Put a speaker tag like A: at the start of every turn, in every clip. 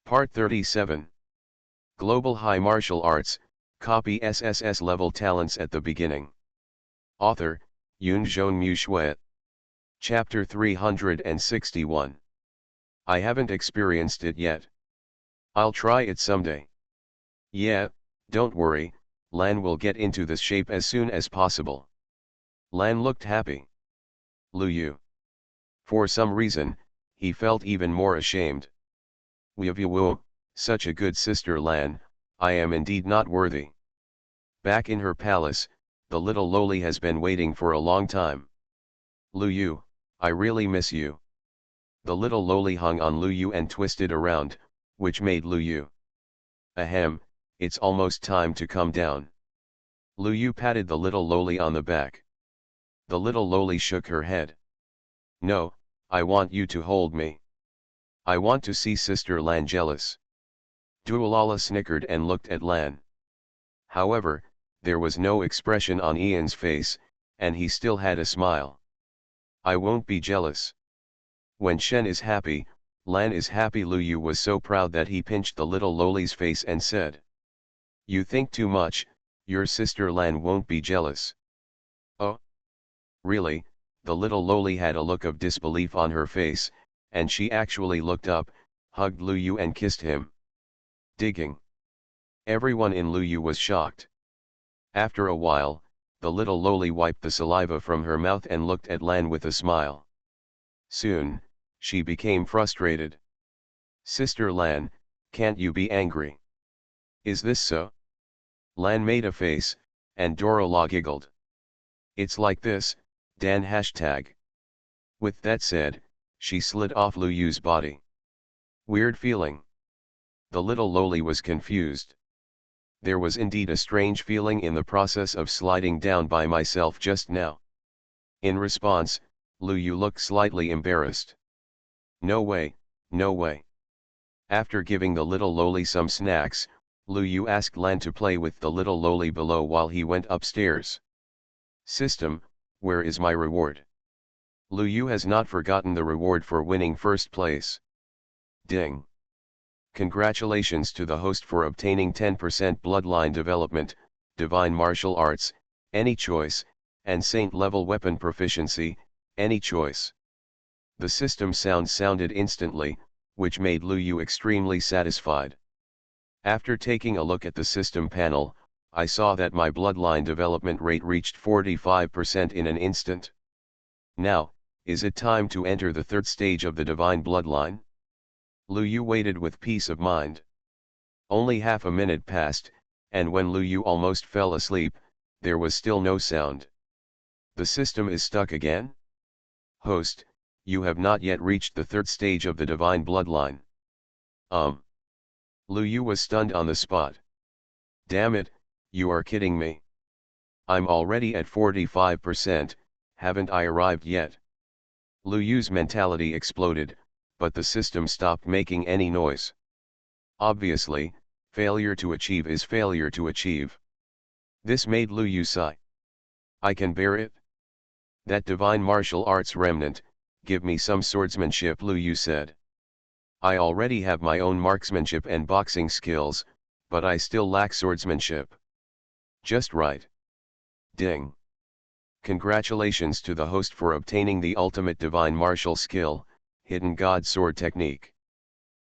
A: Part 37. Global High Martial Arts, copy SSS-level talents at the beginning. Author, Yunzhong Mu Shui. Chapter 361. I haven't experienced it yet. I'll try it someday. Yeah, don't worry, Lan will get into this shape as soon as possible. Lan looked happy. Lu Yu. For some reason, he felt even more ashamed. Woo, such a good sister Lan, I am indeed not worthy. Back in her palace, the little loli has been waiting for a long time. Lu Yu, I really miss you. The little loli hung on Lu Yu and twisted around, which made Lu Yu. Ahem, it's almost time to come down. Lu Yu patted the little loli on the back. The little loli shook her head. No, I want you to hold me. I want to see Sister Lan jealous. Duolala snickered and looked at Lan. However, there was no expression on Ian's face, and he still had a smile. I won't be jealous. When Shen is happy, Lan is happy. Lu Yu was so proud that he pinched the little loli's face and said, "You think too much, your sister Lan won't be jealous." Oh? Really? The little loli had a look of disbelief on her face, and she actually looked up, hugged Lu Yu and kissed him. Digging. Everyone in Lu Yu was shocked. After a while, the little loli wiped the saliva from her mouth and looked at Lan with a smile. Soon, she became frustrated. Sister Lan, can't you be angry? Is this so? Lan made a face, and Dorala giggled. It's like this, Dan hashtag. With that said, she slid off Lu Yu's body. Weird feeling. The little loli was confused. There was indeed a strange feeling in the process of sliding down by myself just now. In response, Lu Yu looked slightly embarrassed. No way, no way. After giving the little loli some snacks, Lu Yu asked Lan to play with the little loli below while he went upstairs. System, where is my reward? Lu Yu has not forgotten the reward for winning first place. Ding. Congratulations to the host for obtaining 10% bloodline development, divine martial arts, any choice, and saint-level weapon proficiency, any choice. The system sound sounded instantly, which made Lu Yu extremely satisfied. After taking a look at the system panel, I saw that my bloodline development rate reached 45% in an instant. Now, is it time to enter the third stage of the divine bloodline? Lu Yu waited with peace of mind. Only half a minute passed, and when Lu Yu almost fell asleep, there was still no sound. The system is stuck again? Host, you have not yet reached the third stage of the divine bloodline. Lu Yu was stunned on the spot. Damn it, you are kidding me. I'm already at 45%, haven't I arrived yet? Lu Yu's mentality exploded, but the system stopped making any noise. Obviously, failure to achieve is failure to achieve. This made Lu Yu sigh. I can bear it. That divine martial arts remnant, give me some swordsmanship, Lu Yu said. I already have my own marksmanship and boxing skills, but I still lack swordsmanship. Just right. Ding. Congratulations to the host for obtaining the ultimate divine martial skill, Hidden God Sword Technique.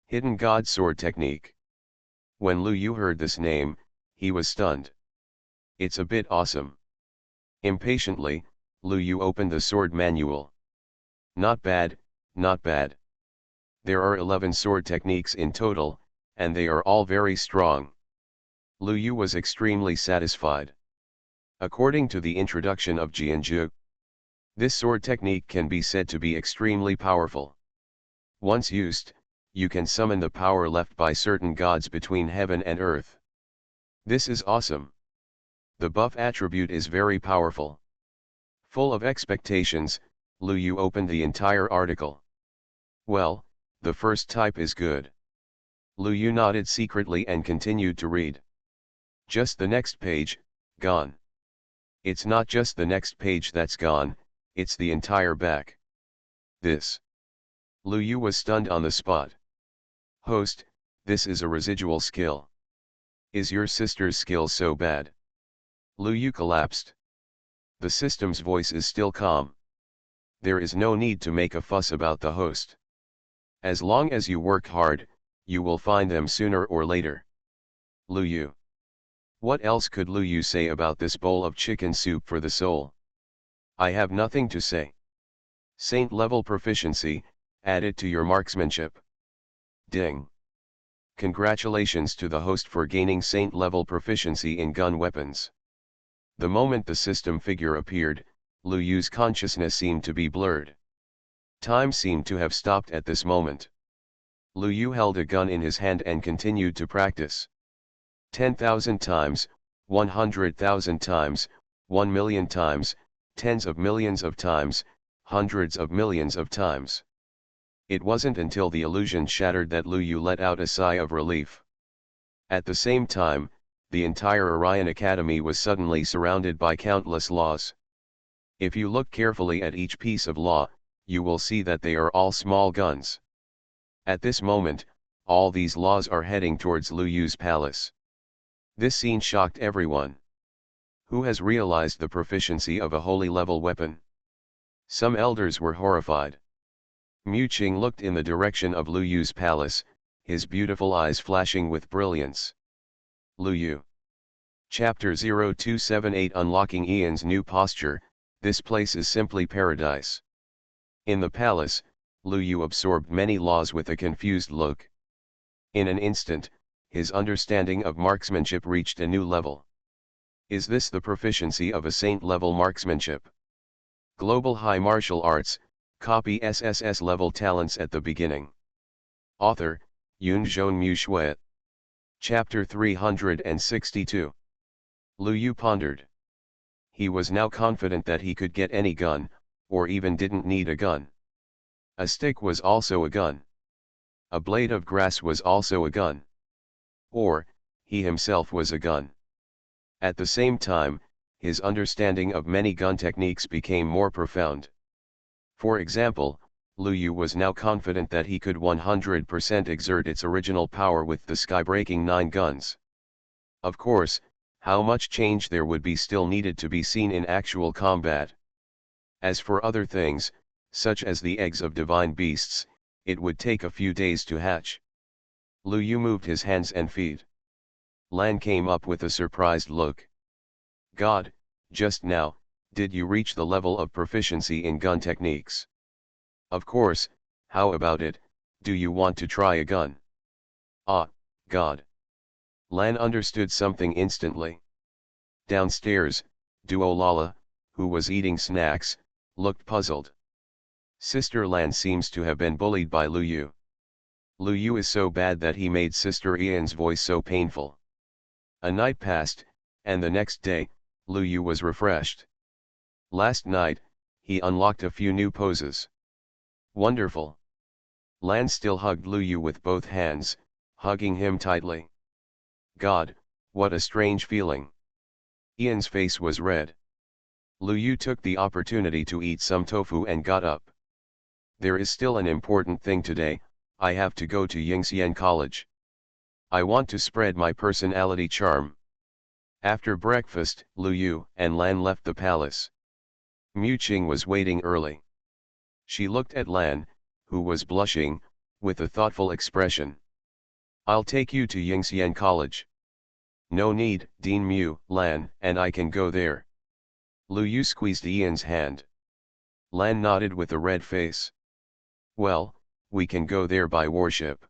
A: Hidden God Sword Technique. When Lu Yu heard this name, he was stunned. It's a bit awesome. Impatiently, Lu Yu opened the sword manual. Not bad, not bad. There are 11 sword techniques in total, and they are all very strong. Lu Yu was extremely satisfied. According to the introduction of Jianzhu, this sword technique can be said to be extremely powerful. Once used, you can summon the power left by certain gods between heaven and earth. This is awesome. The buff attribute is very powerful. Full of expectations, Lu Yu opened the entire article. Well, the first type is good. Lu Yu nodded secretly and continued to read. Just the next page, gone. It's not just the next page that's gone, it's the entire back. This. Lu Yu was stunned on the spot. Host, This is a residual skill. Is your sister's skill so bad? Lu Yu collapsed. The system's voice is still calm. There is no need to make a fuss about the host. As long as you work hard, you will find them sooner or later. Lu Yu. What else could Lu Yu say about this bowl of chicken soup for the soul? I have nothing to say. Saint-level proficiency, add it to your marksmanship. Ding. Congratulations to the host for gaining Saint-level proficiency in gun weapons. The moment the system figure appeared, Lu Yu's consciousness seemed to be blurred. Time seemed to have stopped at this moment. Lu Yu held a gun in his hand and continued to practice. 10,000 times, 100,000 times, 1,000,000 times, tens of millions of times, hundreds of millions of times. It wasn't until the illusion shattered that Lu Yu let out a sigh of relief. At the same time, the entire Orion Academy was suddenly surrounded by countless laws. If you look carefully at each piece of law, you will see that they are all small guns. At this moment, all these laws are heading towards Lu Yu's palace. This scene shocked everyone. Who has realized the proficiency of a holy level weapon? Some elders were horrified. Mu Qing looked in the direction of Lu Yu's palace, his beautiful eyes flashing with brilliance. Lu Yu. Chapter 0278 Unlocking Ian's New Posture. This place is simply paradise. In the palace, Lu Yu absorbed many laws with a confused look. In an instant, his understanding of marksmanship reached a new level. Is this the proficiency of a saint-level marksmanship? Global High Martial Arts, copy SSS-level talents at the beginning. Author, Yunzhong Mu Shui. Chapter 362. Lu Yu pondered. He was now confident that he could get any gun, or even didn't need a gun. A stick was also a gun. A blade of grass was also a gun. Or, he himself was a gun. At the same time, his understanding of many gun techniques became more profound. For example, Lu Yu was now confident that he could 100% exert its original power with the skybreaking 9 guns. Of course, how much change there would be still needed to be seen in actual combat. As for other things, such as the eggs of divine beasts, it would take a few days to hatch. Lu Yu moved his hands and feet. Lan came up with a surprised look. God, just now, did you reach the level of proficiency in gun techniques? Of course, how about it, do you want to try a gun? Ah, God. Lan understood something instantly. Downstairs, Duolala, who was eating snacks, looked puzzled. Sister Lan seems to have been bullied by Lu Yu. Lu Yu is so bad that he made Sister Ian's voice so painful. A night passed, and the next day, Lu Yu was refreshed. Last night, he unlocked a few new poses. Wonderful. Lan still hugged Lu Yu with both hands, hugging him tightly. God, what a strange feeling. Ian's face was red. Lu Yu took the opportunity to eat some tofu and got up. There is still an important thing today, I have to go to Yingxian College. I want to spread my personality charm. After breakfast, Lu Yu and Lan left the palace. Mu Qing was waiting early. She looked at Lan, who was blushing, with a thoughtful expression. I'll take you to Yingxian College. No need, Dean Mu, Lan and I can go there. Lu Yu squeezed Ian's hand. Lan nodded with a red face. Well, we can go there by warship.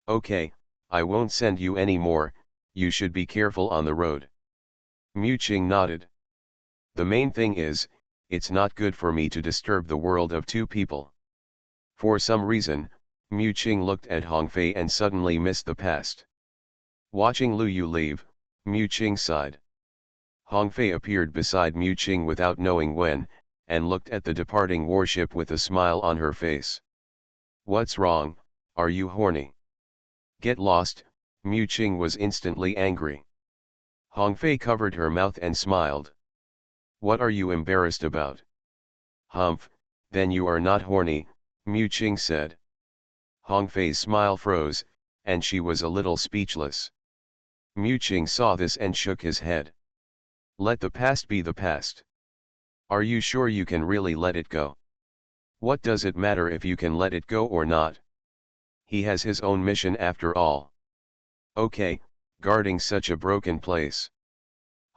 A: Okay, I won't send you any more, you should be careful on the road. Mu Qing nodded. The main thing is, it's not good for me to disturb the world of two people. For some reason, Mu Qing looked at Hongfei and suddenly missed the past. Watching Lu Yu leave, Mu Qing sighed. Hongfei appeared beside Mu Qing without knowing when, and looked at the departing warship with a smile on her face. What's wrong, are you horny? Get lost, Mu Qing was instantly angry. Hongfei covered her mouth and smiled. What are you embarrassed about? Humph, then you are not horny, Mu Qing said. Hongfei's smile froze, and she was a little speechless. Mu Qing saw this and shook his head. Let the past be the past. Are you sure you can really let it go? What does it matter if you can let it go or not? He has his own mission after all. Okay, guarding such a broken place.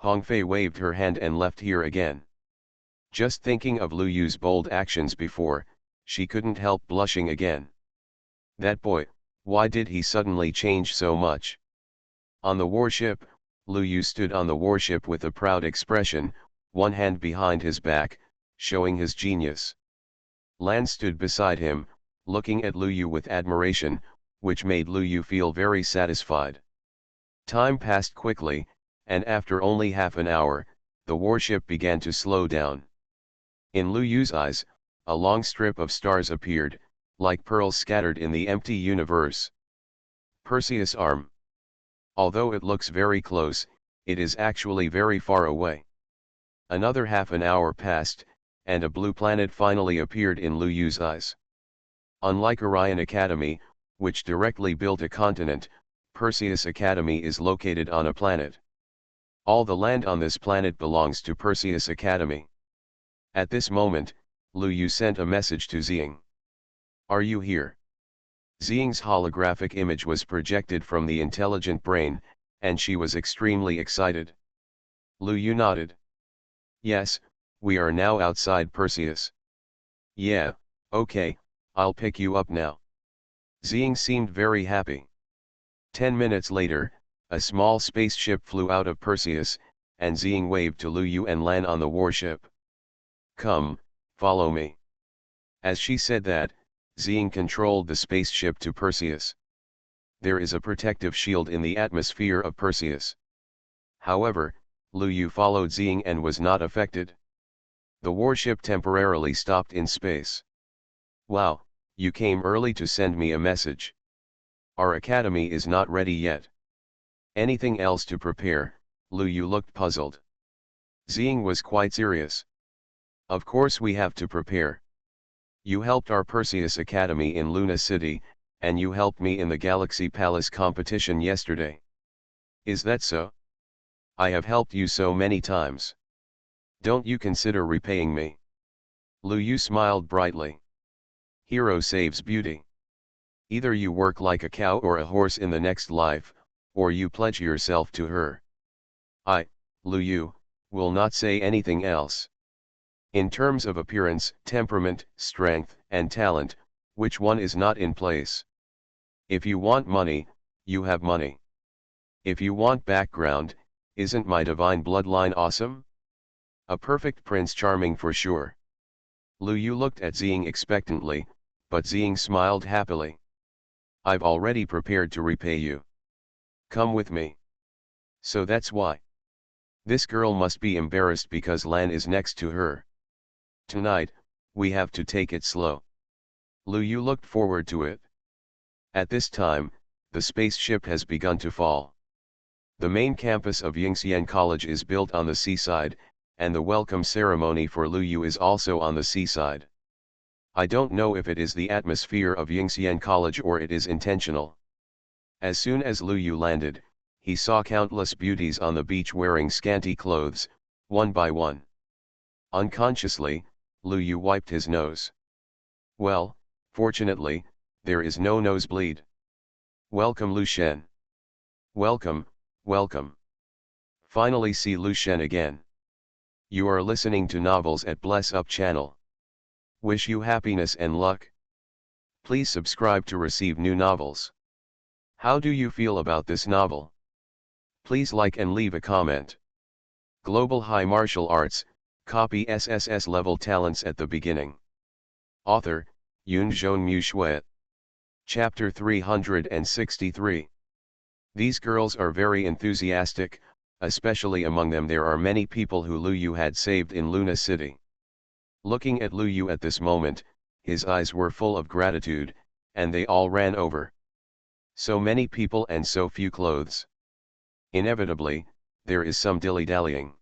A: Hongfei waved her hand and left here again. Just thinking of Lu Yu's bold actions before, she couldn't help blushing again. That boy, why did he suddenly change so much? On the warship, Lu Yu stood on the warship with a proud expression, one hand behind his back, showing his genius. Lan stood beside him, looking at Lu Yu with admiration, which made Lu Yu feel very satisfied. Time passed quickly, and after only half an hour, the warship began to slow down. In Lu Yu's eyes, a long strip of stars appeared, like pearls scattered in the empty universe. Perseus' arm. Although it looks very close, it is actually very far away. Another half an hour passed, and a blue planet finally appeared in Lu Yu's eyes. Unlike Orion Academy, which directly built a continent, Perseus Academy is located on a planet. All the land on this planet belongs to Perseus Academy. At this moment, Lu Yu sent a message to Xing. Are you here? Xing's holographic image was projected from the intelligent brain, and she was extremely excited. Lu Yu nodded. Yes, we are now outside Perseus. Yeah, okay, I'll pick you up now. Xing seemed very happy. 10 minutes later, a small spaceship flew out of Perseus, and Xing waved to Lu Yu and Lan on the warship. Come, follow me. As she said that, Xing controlled the spaceship to Perseus. There is a protective shield in the atmosphere of Perseus. However, Lu Yu followed Xing and was not affected. The warship temporarily stopped in space. Wow, you came early to send me a message. Our academy is not ready yet. Anything else to prepare? Lu Yu looked puzzled. Xing was quite serious. Of course we have to prepare. You helped our Perseus Academy in Luna City, and you helped me in the Galaxy Palace competition yesterday. Is that so? I have helped you so many times. Don't you consider repaying me? Lu Yu smiled brightly. Hero saves beauty. Either you work like a cow or a horse in the next life, or you pledge yourself to her. I, Lu Yu, will not say anything else. In terms of appearance, temperament, strength, and talent, which one is not in place? If you want money, you have money. If you want background, isn't my divine bloodline awesome? A perfect Prince Charming for sure. Lu Yu looked at Xing expectantly, but Xing smiled happily. I've already prepared to repay you. Come with me. So that's why. This girl must be embarrassed because Lan is next to her. Tonight, we have to take it slow. Lu Yu looked forward to it. At this time, the spaceship has begun to fall. The main campus of Yingxian College is built on the seaside, and the welcome ceremony for Lu Yu is also on the seaside. I don't know if it is the atmosphere of Yingxian College or it is intentional. As soon as Lu Yu landed, he saw countless beauties on the beach wearing scanty clothes, one by one. Unconsciously, Lu Yu wiped his nose. Well, fortunately, there is no nosebleed. Welcome Lu Shen. Welcome, welcome. Finally see Lu Shen again. You are listening to novels at Bless Up channel. Wish you happiness and luck. Please subscribe to receive new novels. How do you feel about this novel? Please like and leave a comment. Global High Martial Arts, copy SSS-level talents at the beginning. Author, Yunzhong Mu Shui. Chapter 363. These girls are very enthusiastic, especially among them there are many people who Lu Yu had saved in Luna City. Looking at Lu Yu at this moment, his eyes were full of gratitude, and they all ran over. So many people and so few clothes. Inevitably, there is some dilly-dallying.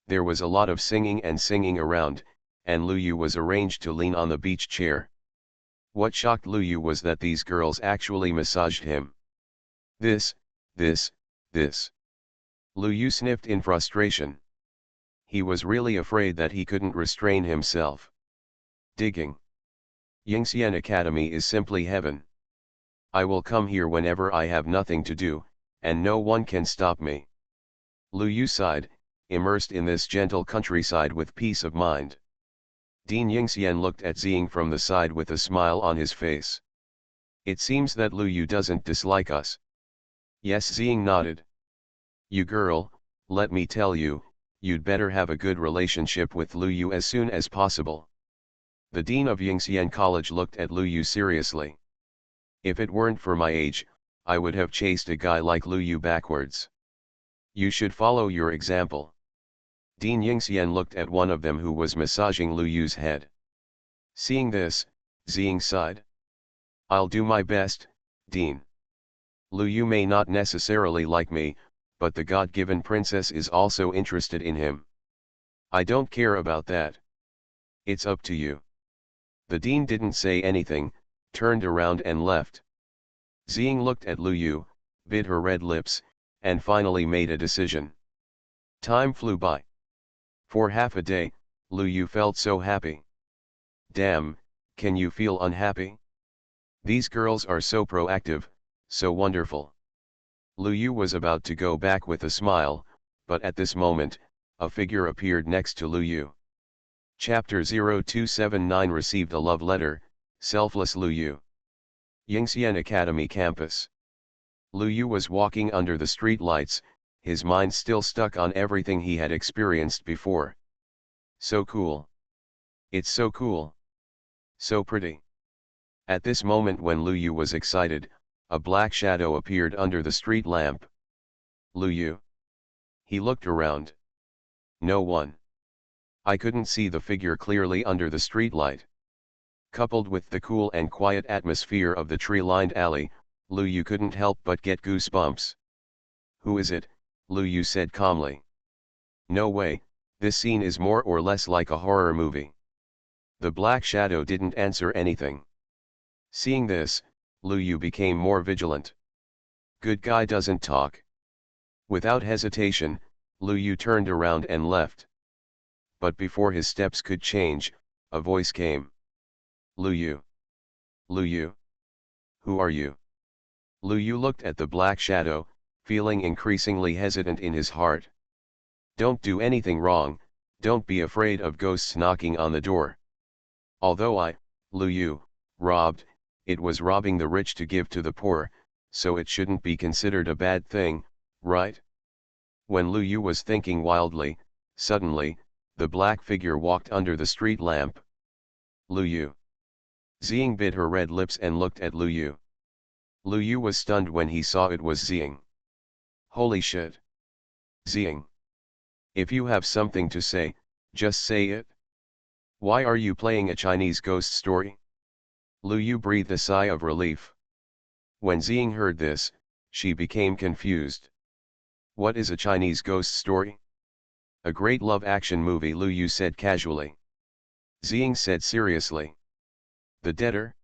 A: There was a lot of singing around, and Lu Yu was arranged to lean on the beach chair. What shocked Lu Yu was that these girls actually massaged him. This, this, this. Lu Yu sniffed in frustration. He was really afraid that he couldn't restrain himself. Digging. Yingxian Academy is simply heaven. I will come here whenever I have nothing to do, and no one can stop me. Lu Yu sighed, immersed in this gentle countryside with peace of mind. Dean Yingxian looked at Ziying from the side with a smile on his face. It seems that Lu Yu doesn't dislike us. Yes, Ziying nodded. You girl, let me tell you, you'd better have a good relationship with Lu Yu as soon as possible. The dean of Yingxian College looked at Lu Yu seriously. If it weren't for my age, I would have chased a guy like Lu Yu backwards. You should follow your example. Dean Yingxian looked at one of them who was massaging Lu Yu's head. Seeing this, Ziying sighed. I'll do my best, Dean. Lu Yu may not necessarily like me, but the God-given princess is also interested in him. I don't care about that. It's up to you. The dean didn't say anything, turned around and left. Ziying looked at Lu Yu, bit her red lips, and finally made a decision. Time flew by. For half a day, Lu Yu felt so happy. Damn, can you feel unhappy? These girls are so proactive, so wonderful. Lu Yu was about to go back with a smile, but at this moment, a figure appeared next to Lu Yu. Chapter 0279 received a love letter, Selfless Lu Yu. Yingxian Academy campus. Lu Yu was walking under the street lights, his mind still stuck on everything he had experienced before. So cool. It's so cool. So pretty. At this moment when Lu Yu was excited, a black shadow appeared under the street lamp. Lu Yu. He looked around. No one. I couldn't see the figure clearly under the streetlight. Coupled with the cool and quiet atmosphere of the tree-lined alley, Lu Yu couldn't help but get goosebumps. Who is it? Lu Yu said calmly. No way, this scene is more or less like a horror movie. The black shadow didn't answer anything. Seeing this, Lu Yu became more vigilant. Good guy doesn't talk. Without hesitation, Lu Yu turned around and left. But before his steps could change, a voice came. Lu Yu. Lu Yu. Who are you? Lu Yu looked at the black shadow, feeling increasingly hesitant in his heart. Don't do anything wrong, don't be afraid of ghosts knocking on the door. Although Lu Yu, robbed, it was robbing the rich to give to the poor, so it shouldn't be considered a bad thing, right? When Lu Yu was thinking wildly, suddenly, the black figure walked under the street lamp. Lu Yu. Ziying bit her red lips and looked at Lu Yu. Lu Yu was stunned when he saw it was Ziying. Holy shit. Ziying. If you have something to say, just say it. Why are you playing a Chinese ghost story? Lu Yu breathed a sigh of relief. When Ziying heard this, she became confused. What is a Chinese ghost story? A great love action movie, Lu Yu said casually. Ziying said seriously. The debtor?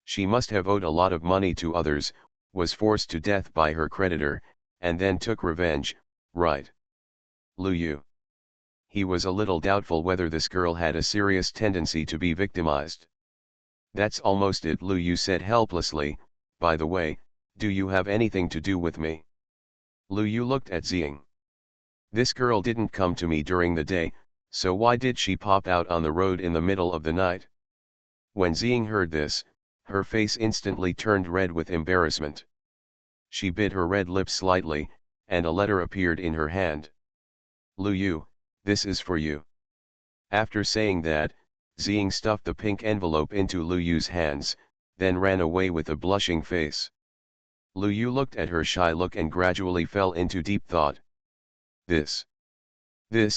A: She must have owed a lot of money to others, was forced to death by her creditor, and then took revenge, right? Lu Yu. He was a little doubtful whether this girl had a serious tendency to be victimized. That's almost it, Lu Yu said helplessly. By the way, do you have anything to do with me? Lu Yu looked at Ziying. This girl didn't come to me during the day, so why did she pop out on the road in the middle of the night? When Ziying heard this, her face instantly turned red with embarrassment. She bit her red lips slightly, and a letter appeared in her hand. Lu Yu, this is for you. After saying that, Ziying stuffed the pink envelope into Lu Yu's hands, then ran away with a blushing face. Lu Yu looked at her shy look and gradually fell into deep thought. This. There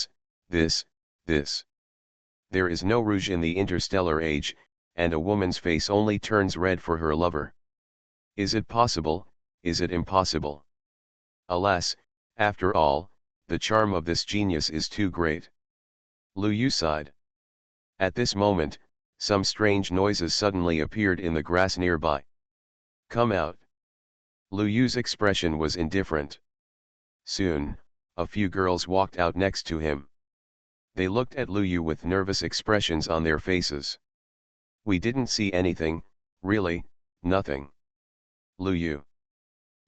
A: is no rouge in the interstellar age, and a woman's face only turns red for her lover. Is it possible, is it impossible? Alas, after all, the charm of this genius is too great. Lu Yu sighed. At this moment, some strange noises suddenly appeared in the grass nearby. Come out. Lu Yu's expression was indifferent. Soon, a few girls walked out next to him. They looked at Lu Yu with nervous expressions on their faces. We didn't see anything, really, nothing. Lu Yu.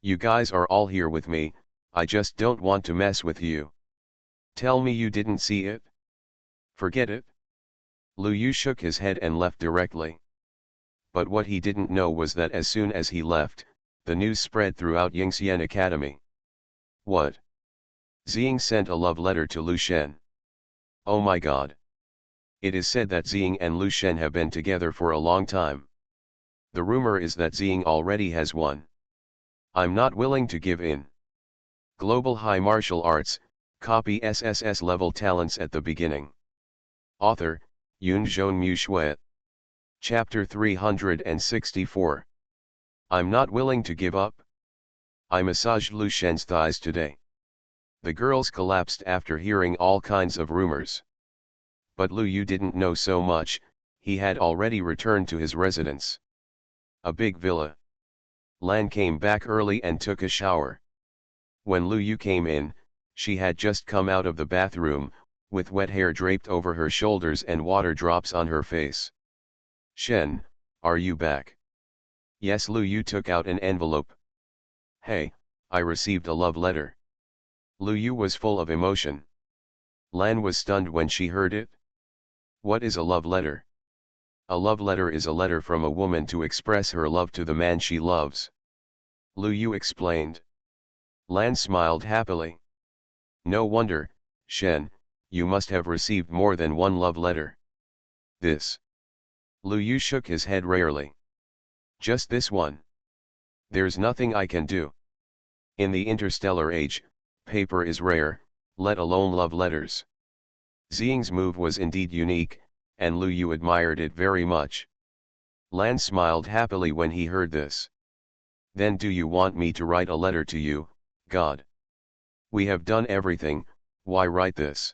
A: You guys are all here with me, I just don't want to mess with you. Tell me you didn't see it? Forget it. Lu Yu shook his head and left directly. But what he didn't know was that as soon as he left, the news spread throughout Yingxian Academy. What? Ziying sent a love letter to Lu Shen. Oh my god. It is said that Ziying and Lu Shen have been together for a long time. The rumor is that Ziying already has one. I'm not willing to give in. Global High Martial Arts, copy SSS-level talents at the beginning. Author, Yunzhong Mu Shui. Chapter 364. I'm not willing to give up. I massaged Lu Shen's thighs today. The girls collapsed after hearing all kinds of rumors. But Lu Yu didn't know so much, he had already returned to his residence. A big villa. Lan came back early and took a shower. When Lu Yu came in, she had just come out of the bathroom, with wet hair draped over her shoulders and water drops on her face. Shen, are you back? Yes. Lu Yu took out an envelope. Hey, I received a love letter. Lu Yu was full of emotion. Lan was stunned when she heard it. What is a love letter? A love letter is a letter from a woman to express her love to the man she loves. Lu Yu explained. Lan smiled happily. No wonder, Shen, you must have received more than one love letter. This. Lu Yu shook his head rarely. Just this one. There's nothing I can do. In the interstellar age, paper is rare, let alone love letters. Ziying's move was indeed unique, and Lu Yu admired it very much. Lan smiled happily when he heard this. Then do you want me to write a letter to you, God? We have done everything, why write this?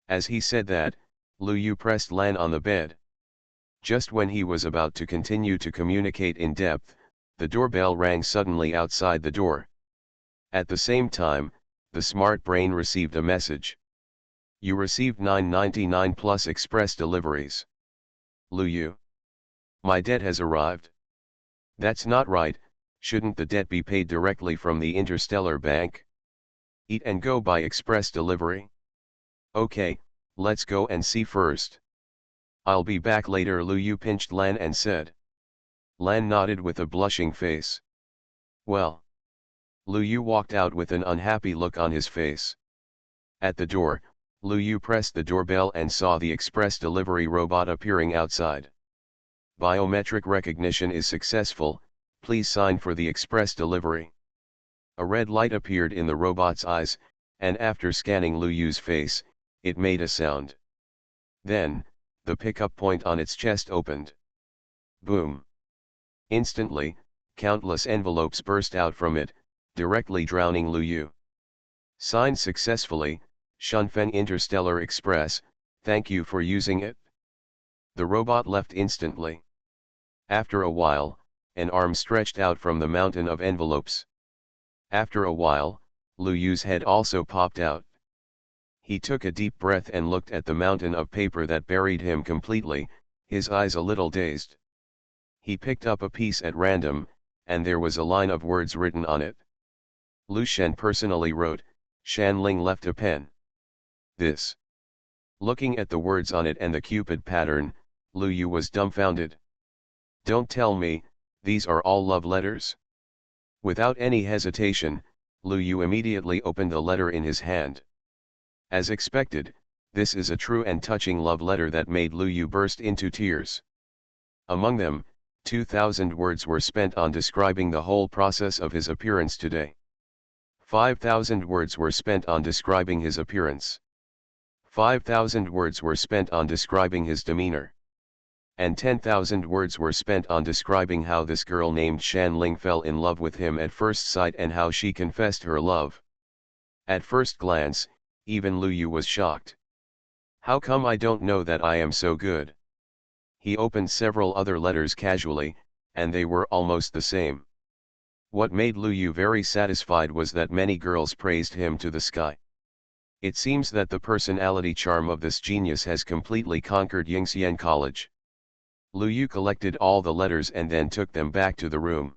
A: As he said that, Lu Yu pressed Lan on the bed. Just when he was about to continue to communicate in depth, the doorbell rang suddenly outside the door. At the same time, the smart brain received a message. You received $9.99 plus express deliveries. Lu Yu. My debt has arrived. That's not right, shouldn't the debt be paid directly from the interstellar bank? Eat and go by express delivery? Okay, let's go and see first. I'll be back later. Lu Yu pinched Lan and said. Lan nodded with a blushing face. Well. Lu Yu walked out with an unhappy look on his face. At the door, Lu Yu pressed the doorbell and saw the express delivery robot appearing outside. Biometric recognition is successful, please sign for the express delivery. A red light appeared in the robot's eyes, and after scanning Lu Yu's face, it made a sound. Then, the pickup point on its chest opened. Boom! Instantly, countless envelopes burst out from it, directly drowning Lu Yu. Signed successfully, Shunfeng Interstellar Express, thank you for using it. The robot left instantly. After a while, an arm stretched out from the mountain of envelopes. After a while, Lu Yu's head also popped out. He took a deep breath and looked at the mountain of paper that buried him completely, his eyes a little dazed. He picked up a piece at random, and there was a line of words written on it. Lu Shen personally wrote, Shan Ling left a pen. This. Looking at the words on it and the Cupid pattern, Lu Yu was dumbfounded. Don't tell me, these are all love letters? Without any hesitation, Lu Yu immediately opened the letter in his hand. As expected, this is a true and touching love letter that made Lu Yu burst into tears. Among them, 2,000 words were spent on describing the whole process of his appearance today. 5,000 words were spent on describing his appearance. 5,000 words were spent on describing his demeanor. And 10,000 words were spent on describing how this girl named Shan Ling fell in love with him at first sight and how she confessed her love. At first glance, even Lu Yu was shocked. How come I don't know that I am so good? He opened several other letters casually, and they were almost the same. What made Lu Yu very satisfied was that many girls praised him to the sky. It seems that the personality charm of this genius has completely conquered Yingxian College. Lu Yu collected all the letters and then took them back to the room.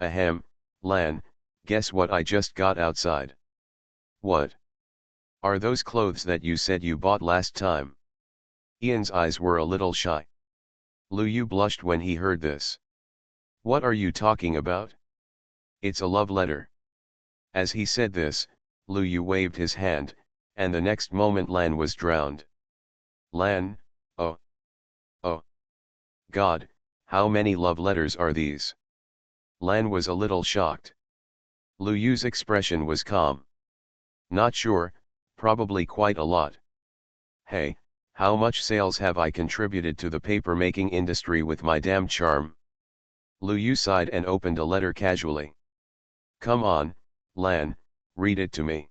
A: Ahem, Lan, guess what I just got outside? What? Are those clothes that you said you bought last time? Ian's eyes were a little shy. Lu Yu blushed when he heard this. What are you talking about? It's a love letter. As he said this, Lu Yu waved his hand, and the next moment Lan was drowned. Lan, oh. Oh. God, how many love letters are these? Lan was a little shocked. Lu Yu's expression was calm. Not sure, probably quite a lot. Hey, how much sales have I contributed to the paper-making industry with my damn charm? Lu Yu sighed and opened a letter casually. Come on, Lan, read it to me.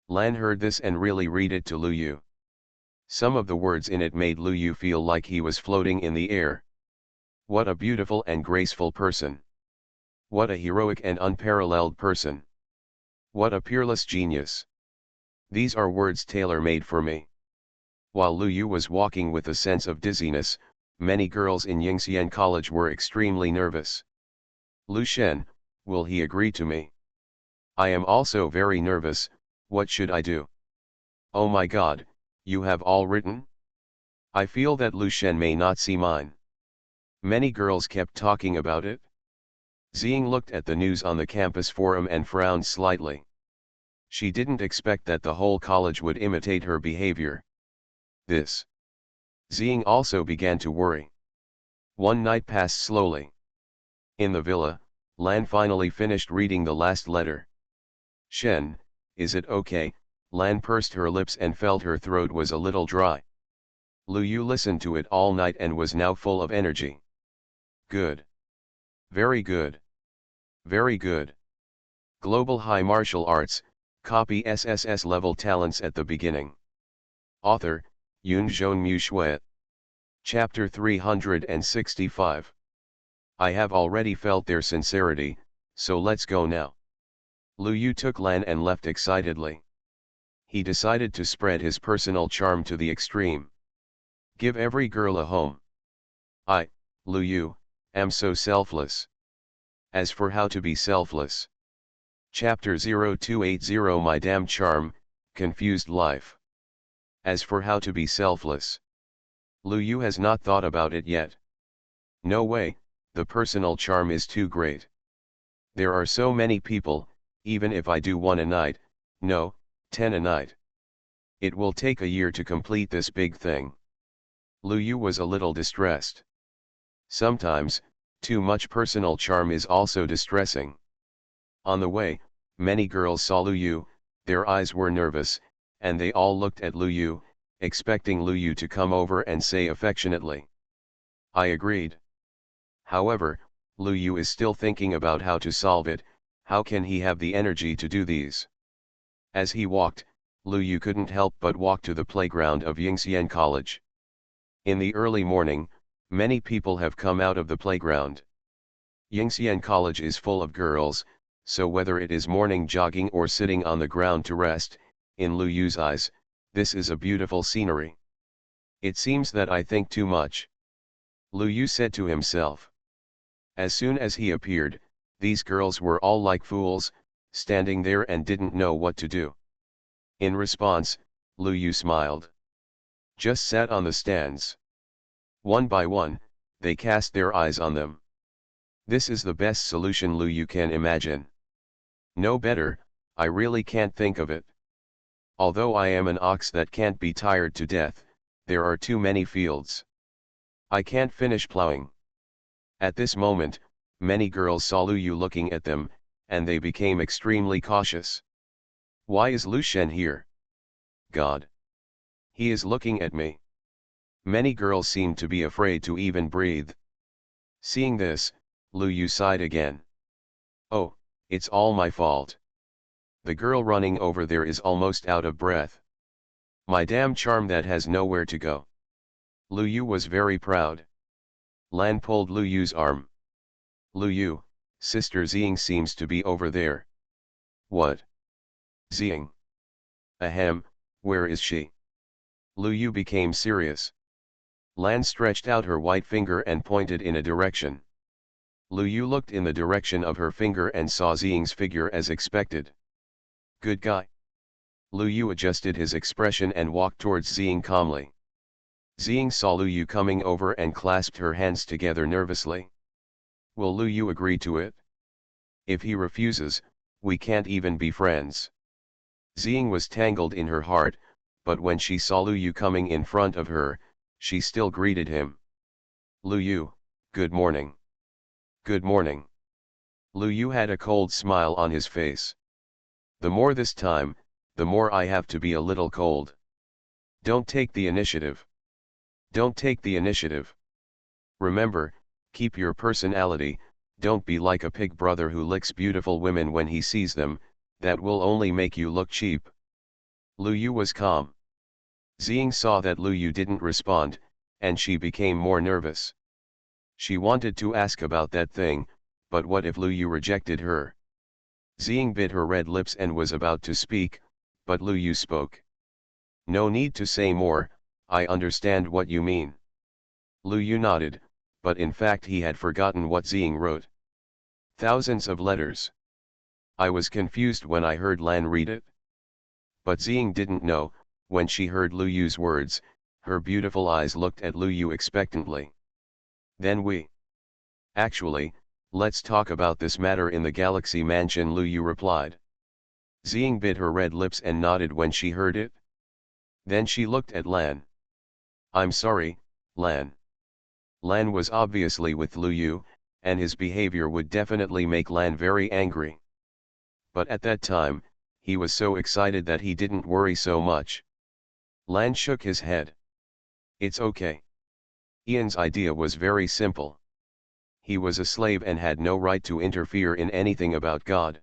A: Lan heard this and really read it to Lu Yu. Some of the words in it made Lu Yu feel like he was floating in the air. What a beautiful and graceful person. What a heroic and unparalleled person. What a peerless genius. These are words tailor-made for me. While Lu Yu was walking with a sense of dizziness, many girls in Yingxian College were extremely nervous. Lu Shen, will he agree to me? I am also very nervous, what should I do? Oh my God, you have all written? I feel that Lu Shen may not see mine. Many girls kept talking about it. Ziying looked at the news on the campus forum and frowned slightly. She didn't expect that the whole college would imitate her behavior. This. Ziying also began to worry. One night passed slowly. In the villa, Lan finally finished reading the last letter. Shen, is it okay? Lan pursed her lips and felt her throat was a little dry. Lu Yu listened to it all night and was now full of energy. Good. Very good. Very good. Global High Martial Arts, copy SSS-level talents at the beginning. Author, Yunzhong Mu Shui. Chapter 365. I have already felt their sincerity, so let's go now. Lu Yu took Lan and left excitedly. He decided to spread his personal charm to the extreme. Give every girl a home. I, Lu Yu, am so selfless. As for how to be selfless. Chapter 0280 My Damn Charm, Confused Life. As for how to be selfless. Lu Yu has not thought about it yet. No way, the personal charm is too great. There are so many people, even if I do 1 a night, no, 10 a night. It will take a year to complete this big thing. Lu Yu was a little distressed. Sometimes, too much personal charm is also distressing. On the way, many girls saw Lu Yu, their eyes were nervous, and they all looked at Lu Yu, expecting Lu Yu to come over and say affectionately. I agreed. However, Lu Yu is still thinking about how to solve it. How can he have the energy to do these? As he walked, Lu Yu couldn't help but walk to the playground of Yingxian College. In the early morning, many people have come out of the playground. Yingxian College is full of girls, so whether it is morning jogging or sitting on the ground to rest, in Lu Yu's eyes, this is a beautiful scenery. It seems that I think too much. Lu Yu said to himself. As soon as he appeared, these girls were all like fools, standing there and didn't know what to do. In response, Lu Yu smiled. Just sat on the stands. One by one, they cast their eyes on them. This is the best solution Lu Yu can imagine. No better, I really can't think of it. Although I am an ox that can't be tired to death, there are too many fields. I can't finish plowing. At this moment, many girls saw Lu Yu looking at them, and they became extremely cautious. Why is Lu Shen here? God! He is looking at me. Many girls seemed to be afraid to even breathe. Seeing this, Lu Yu sighed again. Oh, it's all my fault. The girl running over there is almost out of breath. My damn charm that has nowhere to go. Lu Yu was very proud. Lan pulled Lu Yu's arm. Lu Yu, Sister Ziying seems to be over there. What? Ziying. Ahem, where is she? Lu Yu became serious. Lan stretched out her white finger and pointed in a direction. Lu Yu looked in the direction of her finger and saw Ziying's figure as expected. Good guy. Lu Yu adjusted his expression and walked towards Ziying calmly. Ziying saw Lu Yu coming over and clasped her hands together nervously. Will Lu Yu agree to it? If he refuses, we can't even be friends. Ziying was tangled in her heart, but when she saw Lu Yu coming in front of her, she still greeted him. Lu Yu, good morning. Good morning. Lu Yu had a cold smile on his face. The more this time, the more I have to be a little cold. Don't take the initiative. Don't take the initiative. Remember, keep your personality, don't be like a pig brother who licks beautiful women when he sees them, that will only make you look cheap. Lu Yu was calm. Ziying saw that Lu Yu didn't respond, and she became more nervous. She wanted to ask about that thing, but what if Lu Yu rejected her? Ziying bit her red lips and was about to speak, but Lu Yu spoke. No need to say more, I understand what you mean. Lu Yu nodded, but in fact he had forgotten what Ziying wrote. Thousands of letters. I was confused when I heard Lan read it. But Ziying didn't know, when she heard Lu Yu's words, her beautiful eyes looked at Lu Yu expectantly. Then we. Actually, let's talk about this matter in the Galaxy Mansion, Lu Yu replied. Ziying bit her red lips and nodded when she heard it. Then she looked at Lan. I'm sorry, Lan. Lan was obviously with Lu Yu, and his behavior would definitely make Lan very angry. But at that time, he was so excited that he didn't worry so much. Lan shook his head. It's okay. Ian's idea was very simple. He was a slave and had no right to interfere in anything about God.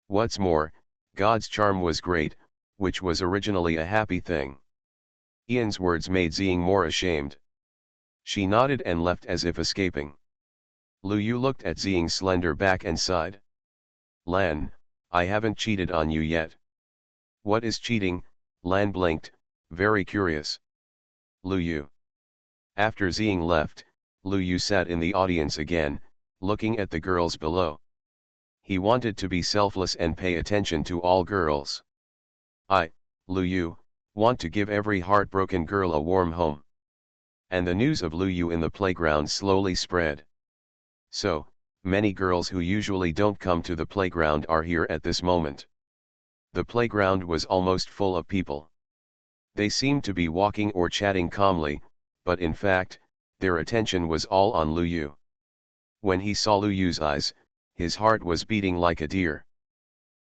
A: What's more, God's charm was great, which was originally a happy thing. Ian's words made Ziying more ashamed. She nodded and left as if escaping. Lu Yu looked at Ziying's slender back and sighed. Lan, I haven't cheated on you yet. What is cheating? Lan blinked, very curious. Lu Yu. After Ziying left, Lu Yu sat in the audience again, looking at the girls below. He wanted to be selfless and pay attention to all girls. I, Lu Yu, want to give every heartbroken girl a warm home. And the news of Lu Yu in the playground slowly spread. So, many girls who usually don't come to the playground are here at this moment. The playground was almost full of people. They seemed to be walking or chatting calmly, but in fact, their attention was all on Lu Yu. When he saw Lu Yu's eyes, his heart was beating like a deer.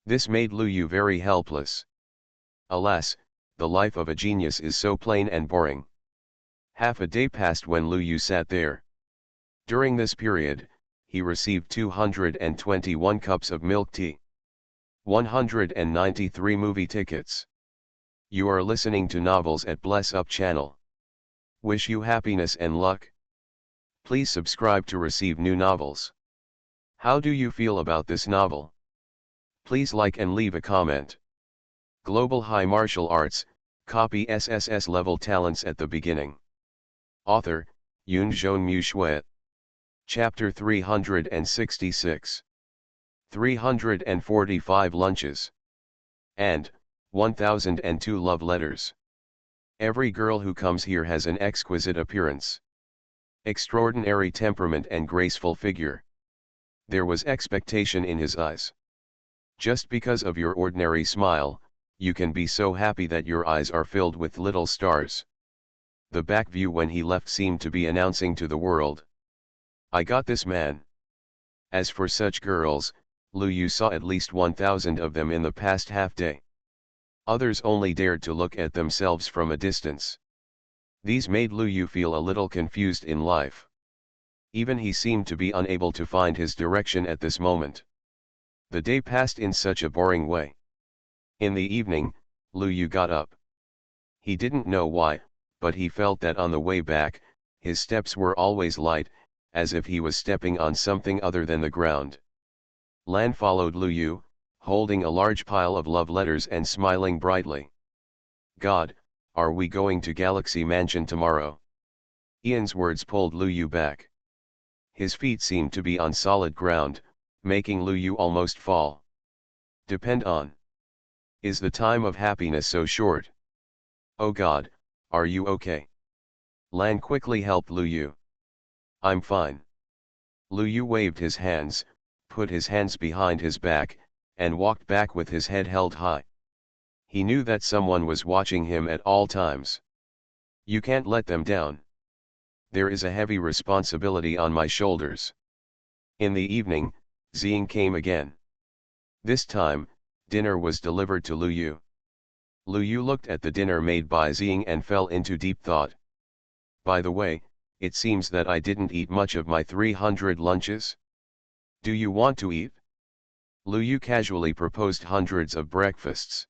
A: This made Lu Yu very helpless. Alas, the life of a genius is so plain and boring. Half a day passed when Lu Yu sat there. During this period, he received 221 cups of milk tea. 193 movie tickets. You are listening to Novels at Bless Up channel. Wish you happiness and luck. Please subscribe to receive new novels. How do you feel about this novel? Please like and leave a comment. Global High Martial Arts, copy SSS-level talents at the beginning. Author, Yunzhong Mu. Chapter 366. 345 lunches. And, 1002 love letters. Every girl who comes here has an exquisite appearance. Extraordinary temperament and graceful figure. There was expectation in his eyes. Just because of your ordinary smile, you can be so happy that your eyes are filled with little stars. The back view when he left seemed to be announcing to the world. I got this man. As for such girls, Lu Yu saw at least 1,000 of them in the past half day. Others only dared to look at themselves from a distance. These made Lu Yu feel a little confused in life. Even he seemed to be unable to find his direction at this moment. The day passed in such a boring way. In the evening, Lu Yu got up. He didn't know why, but he felt that on the way back, his steps were always light, as if he was stepping on something other than the ground. Lan followed Lu Yu, holding a large pile of love letters and smiling brightly. God, are we going to Galaxy Mansion tomorrow? Ian's words pulled Lu Yu back. His feet seemed to be on solid ground, making Lu Yu almost fall. Depend on. Is the time of happiness so short? Oh God, are you okay? Lan quickly helped Lu Yu. I'm fine. Lu Yu waved his hands, put his hands behind his back, and walked back with his head held high. He knew that someone was watching him at all times. You can't let them down. There is a heavy responsibility on my shoulders. In the evening, Xing came again. This time, dinner was delivered to Lu Yu. Lu Yu looked at the dinner made by Xing and fell into deep thought. By the way, it seems that I didn't eat much of my 300 lunches. Do you want to eat? Lu Yu casually proposed hundreds of breakfasts.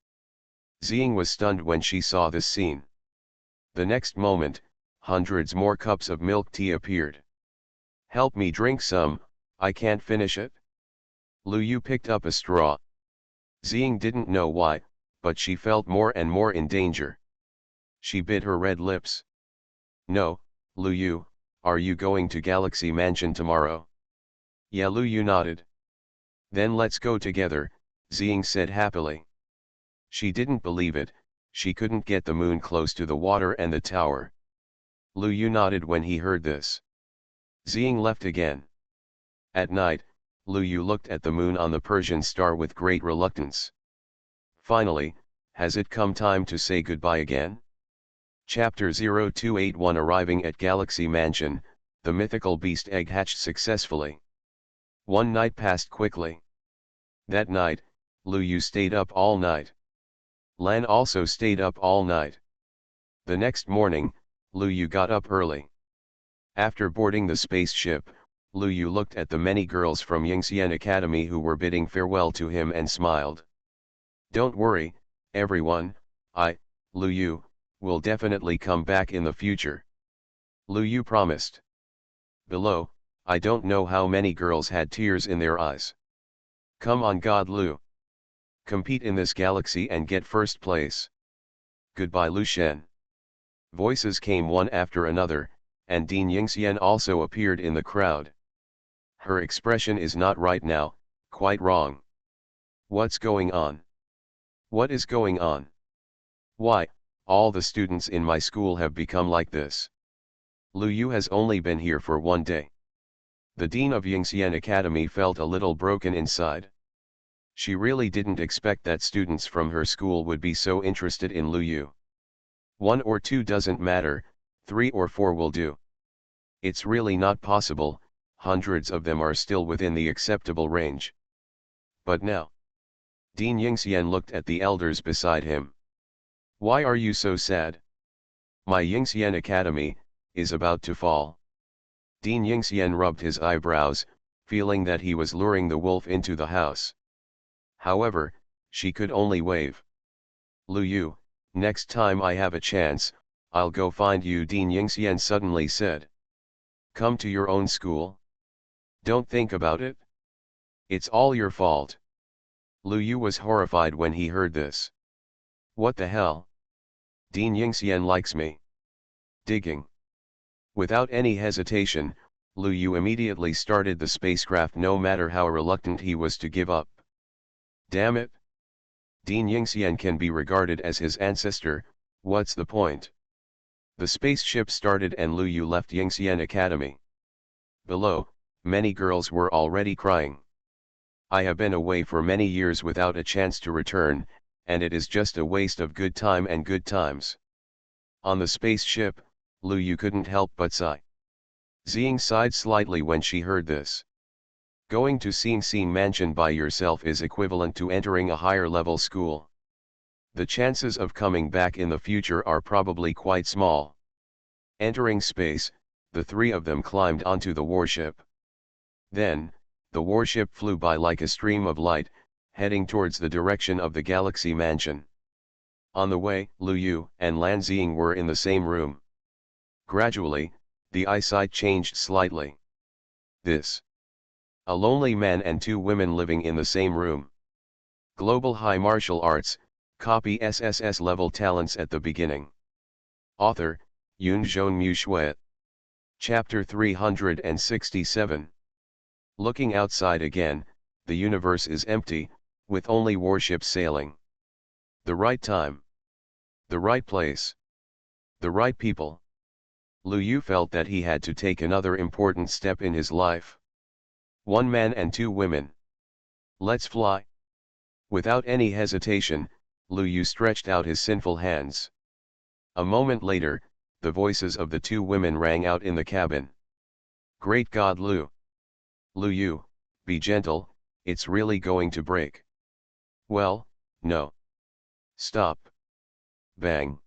A: Xing was stunned when she saw this scene. The next moment, hundreds more cups of milk tea appeared. Help me drink some, I can't finish it. Lu Yu picked up a straw. Xing didn't know why, but she felt more and more in danger. She bit her red lips. No, Lu Yu, are you going to Galaxy Mansion tomorrow? Yeah, Lu Yu nodded. Then let's go together, Xing said happily. She didn't believe it, she couldn't get the moon close to the water and the tower. Lu Yu nodded when he heard this. Xing left again. At night, Lu Yu looked at the moon on the Persian star with great reluctance. Finally, has it come time to say goodbye again? Chapter 0281 Arriving at Galaxy Mansion, the mythical beast egg hatched successfully. One night passed quickly. That night, Lu Yu stayed up all night. Lan also stayed up all night. The next morning, Lu Yu got up early. After boarding the spaceship, Lu Yu looked at the many girls from Yingxian Academy who were bidding farewell to him and smiled. Don't worry, everyone, Lu Yu, will definitely come back in the future. Lu Yu promised. Below, I don't know how many girls had tears in their eyes. Come on God Lu. Compete in this galaxy and get first place. Goodbye Lu Shen. Voices came one after another, and Dean Yingxian also appeared in the crowd. Her expression is not right now, quite wrong. What's going on? What is going on? Why, all the students in my school have become like this. Lu Yu has only been here for one day. The dean of Yingxian Academy felt a little broken inside. She really didn't expect that students from her school would be so interested in Lu Yu. 1 or 2 doesn't matter, 3 or 4 will do. It's really not possible, hundreds of them are still within the acceptable range. But now. Dean Yingxian looked at the elders beside him. Why are you so sad? My Yingxian Academy is about to fall. Dean Yingxian rubbed his eyebrows, feeling that he was luring the wolf into the house. However, she could only wave. Lu Yu, next time I have a chance, I'll go find you, Dean Yingxian suddenly said. Come to your own school? Don't think about it. It's all your fault. Lu Yu was horrified when he heard this. What the hell? Dean Yingxian likes me. Digging. Without any hesitation, Lu Yu immediately started the spacecraft no matter how reluctant he was to give up. Damn it. Dean Yingxian can be regarded as his ancestor, what's the point? The spaceship started and Lu Yu left Yingxian Academy. Below, many girls were already crying. I have been away for many years without a chance to return, and it is just a waste of good time and good times. On the spaceship, Lu Yu couldn't help but sigh. Xing sighed slightly when she heard this. Going to Xing Mansion by yourself is equivalent to entering a higher level school. The chances of coming back in the future are probably quite small. Entering space, the 3 of them climbed onto the warship. Then, the warship flew by like a stream of light, heading towards the direction of the Galaxy Mansion. On the way, Lu Yu and Lan Xing were in the same room. Gradually, the eyesight changed slightly. This A lonely man and two women living in the same room. Global High Martial Arts, copy SSS-level talents at the beginning. Author, Yoon Mu Shue. Chapter 367. Looking outside again, the universe is empty, with only warships sailing. The right time. The right place. The right people. Lu Yu felt that he had to take another important step in his life. One man and two women. Let's fly. Without any hesitation, Lu Yu stretched out his sinful hands. A moment later, the voices of the two women rang out in the cabin. Great God, Lu Yu, be gentle, it's really going to break. Well, no. Stop. Bang.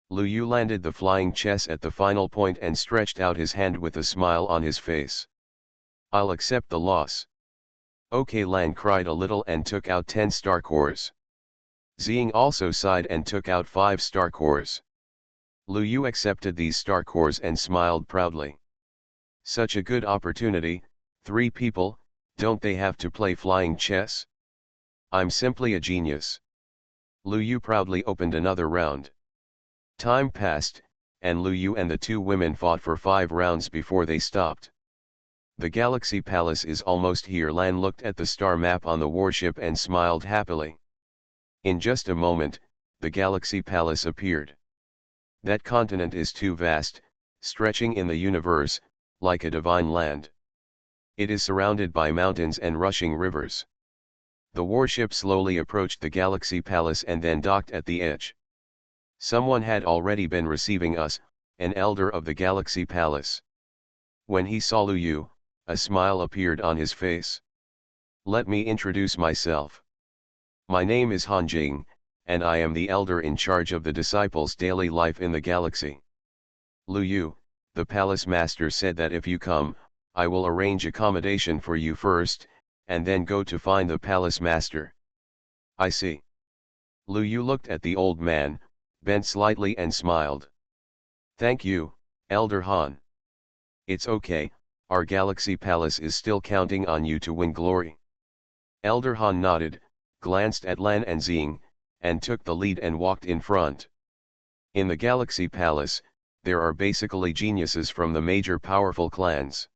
A: Lu Yu landed the flying chess at the final point and stretched out his hand with a smile on his face. I'll accept the loss. OK, Lan cried a little and took out 10 star cores. Ziying also sighed and took out 5 star cores. Lu Yu accepted these star cores and smiled proudly. Such a good opportunity, 3 people, don't they have to play flying chess? I'm simply a genius. Lu Yu proudly opened another round. Time passed, and Lu Yu and the two women fought for 5 rounds before they stopped. The Galaxy Palace is almost here. Lan looked at the star map on the warship and smiled happily. In just a moment, the Galaxy Palace appeared. That continent is too vast, stretching in the universe, like a divine land. It is surrounded by mountains and rushing rivers. The warship slowly approached the Galaxy Palace and then docked at the edge. Someone had already been receiving us, an elder of the Galaxy Palace. When he saw Lu Yu, a smile appeared on his face. Let me introduce myself. My name is Han Jing, and I am the elder in charge of the disciples' daily life in the galaxy. Lu Yu, the palace master said that if you come, I will arrange accommodation for you first, and then go to find the palace master. I see. Lu Yu looked at the old man, bent slightly and smiled. Thank you, Elder Han. It's okay, our Galaxy Palace is still counting on you to win glory. Elder Han nodded, glanced at Lan and Ziying, and took the lead and walked in front. In the Galaxy Palace, there are basically geniuses from the major powerful clans.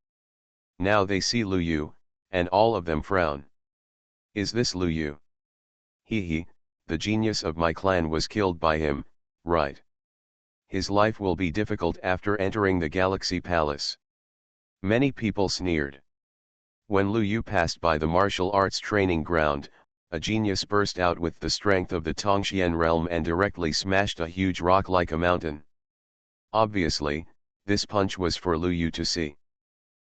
A: Now they see Lu Yu, and all of them frown. Is this Lu Yu? He, the genius of my clan was killed by him, right? His life will be difficult after entering the Galaxy Palace. Many people sneered. When Lu Yu passed by the martial arts training ground, a genius burst out with the strength of the Tongxian realm and directly smashed a huge rock like a mountain. Obviously, this punch was for Lu Yu to see.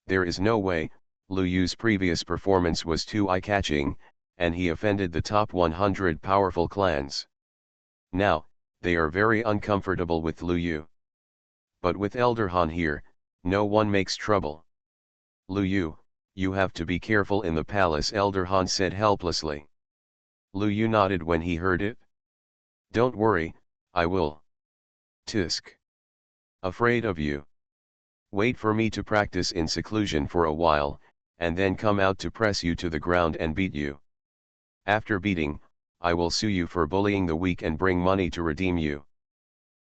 A: There is no way, Lu Yu's previous performance was too eye-catching, and he offended the top 100 powerful clans. Now, they are very uncomfortable with Lu Yu. But with Elder Han here, no one makes trouble. Lu Yu, you have to be careful in the palace, Elder Han said helplessly. Lu Yu nodded when he heard it. Don't worry, I will. Tisk. Afraid of you. Wait for me to practice in seclusion for a while, and then come out to press you to the ground and beat you. After beating, I will sue you for bullying the weak and bring money to redeem you.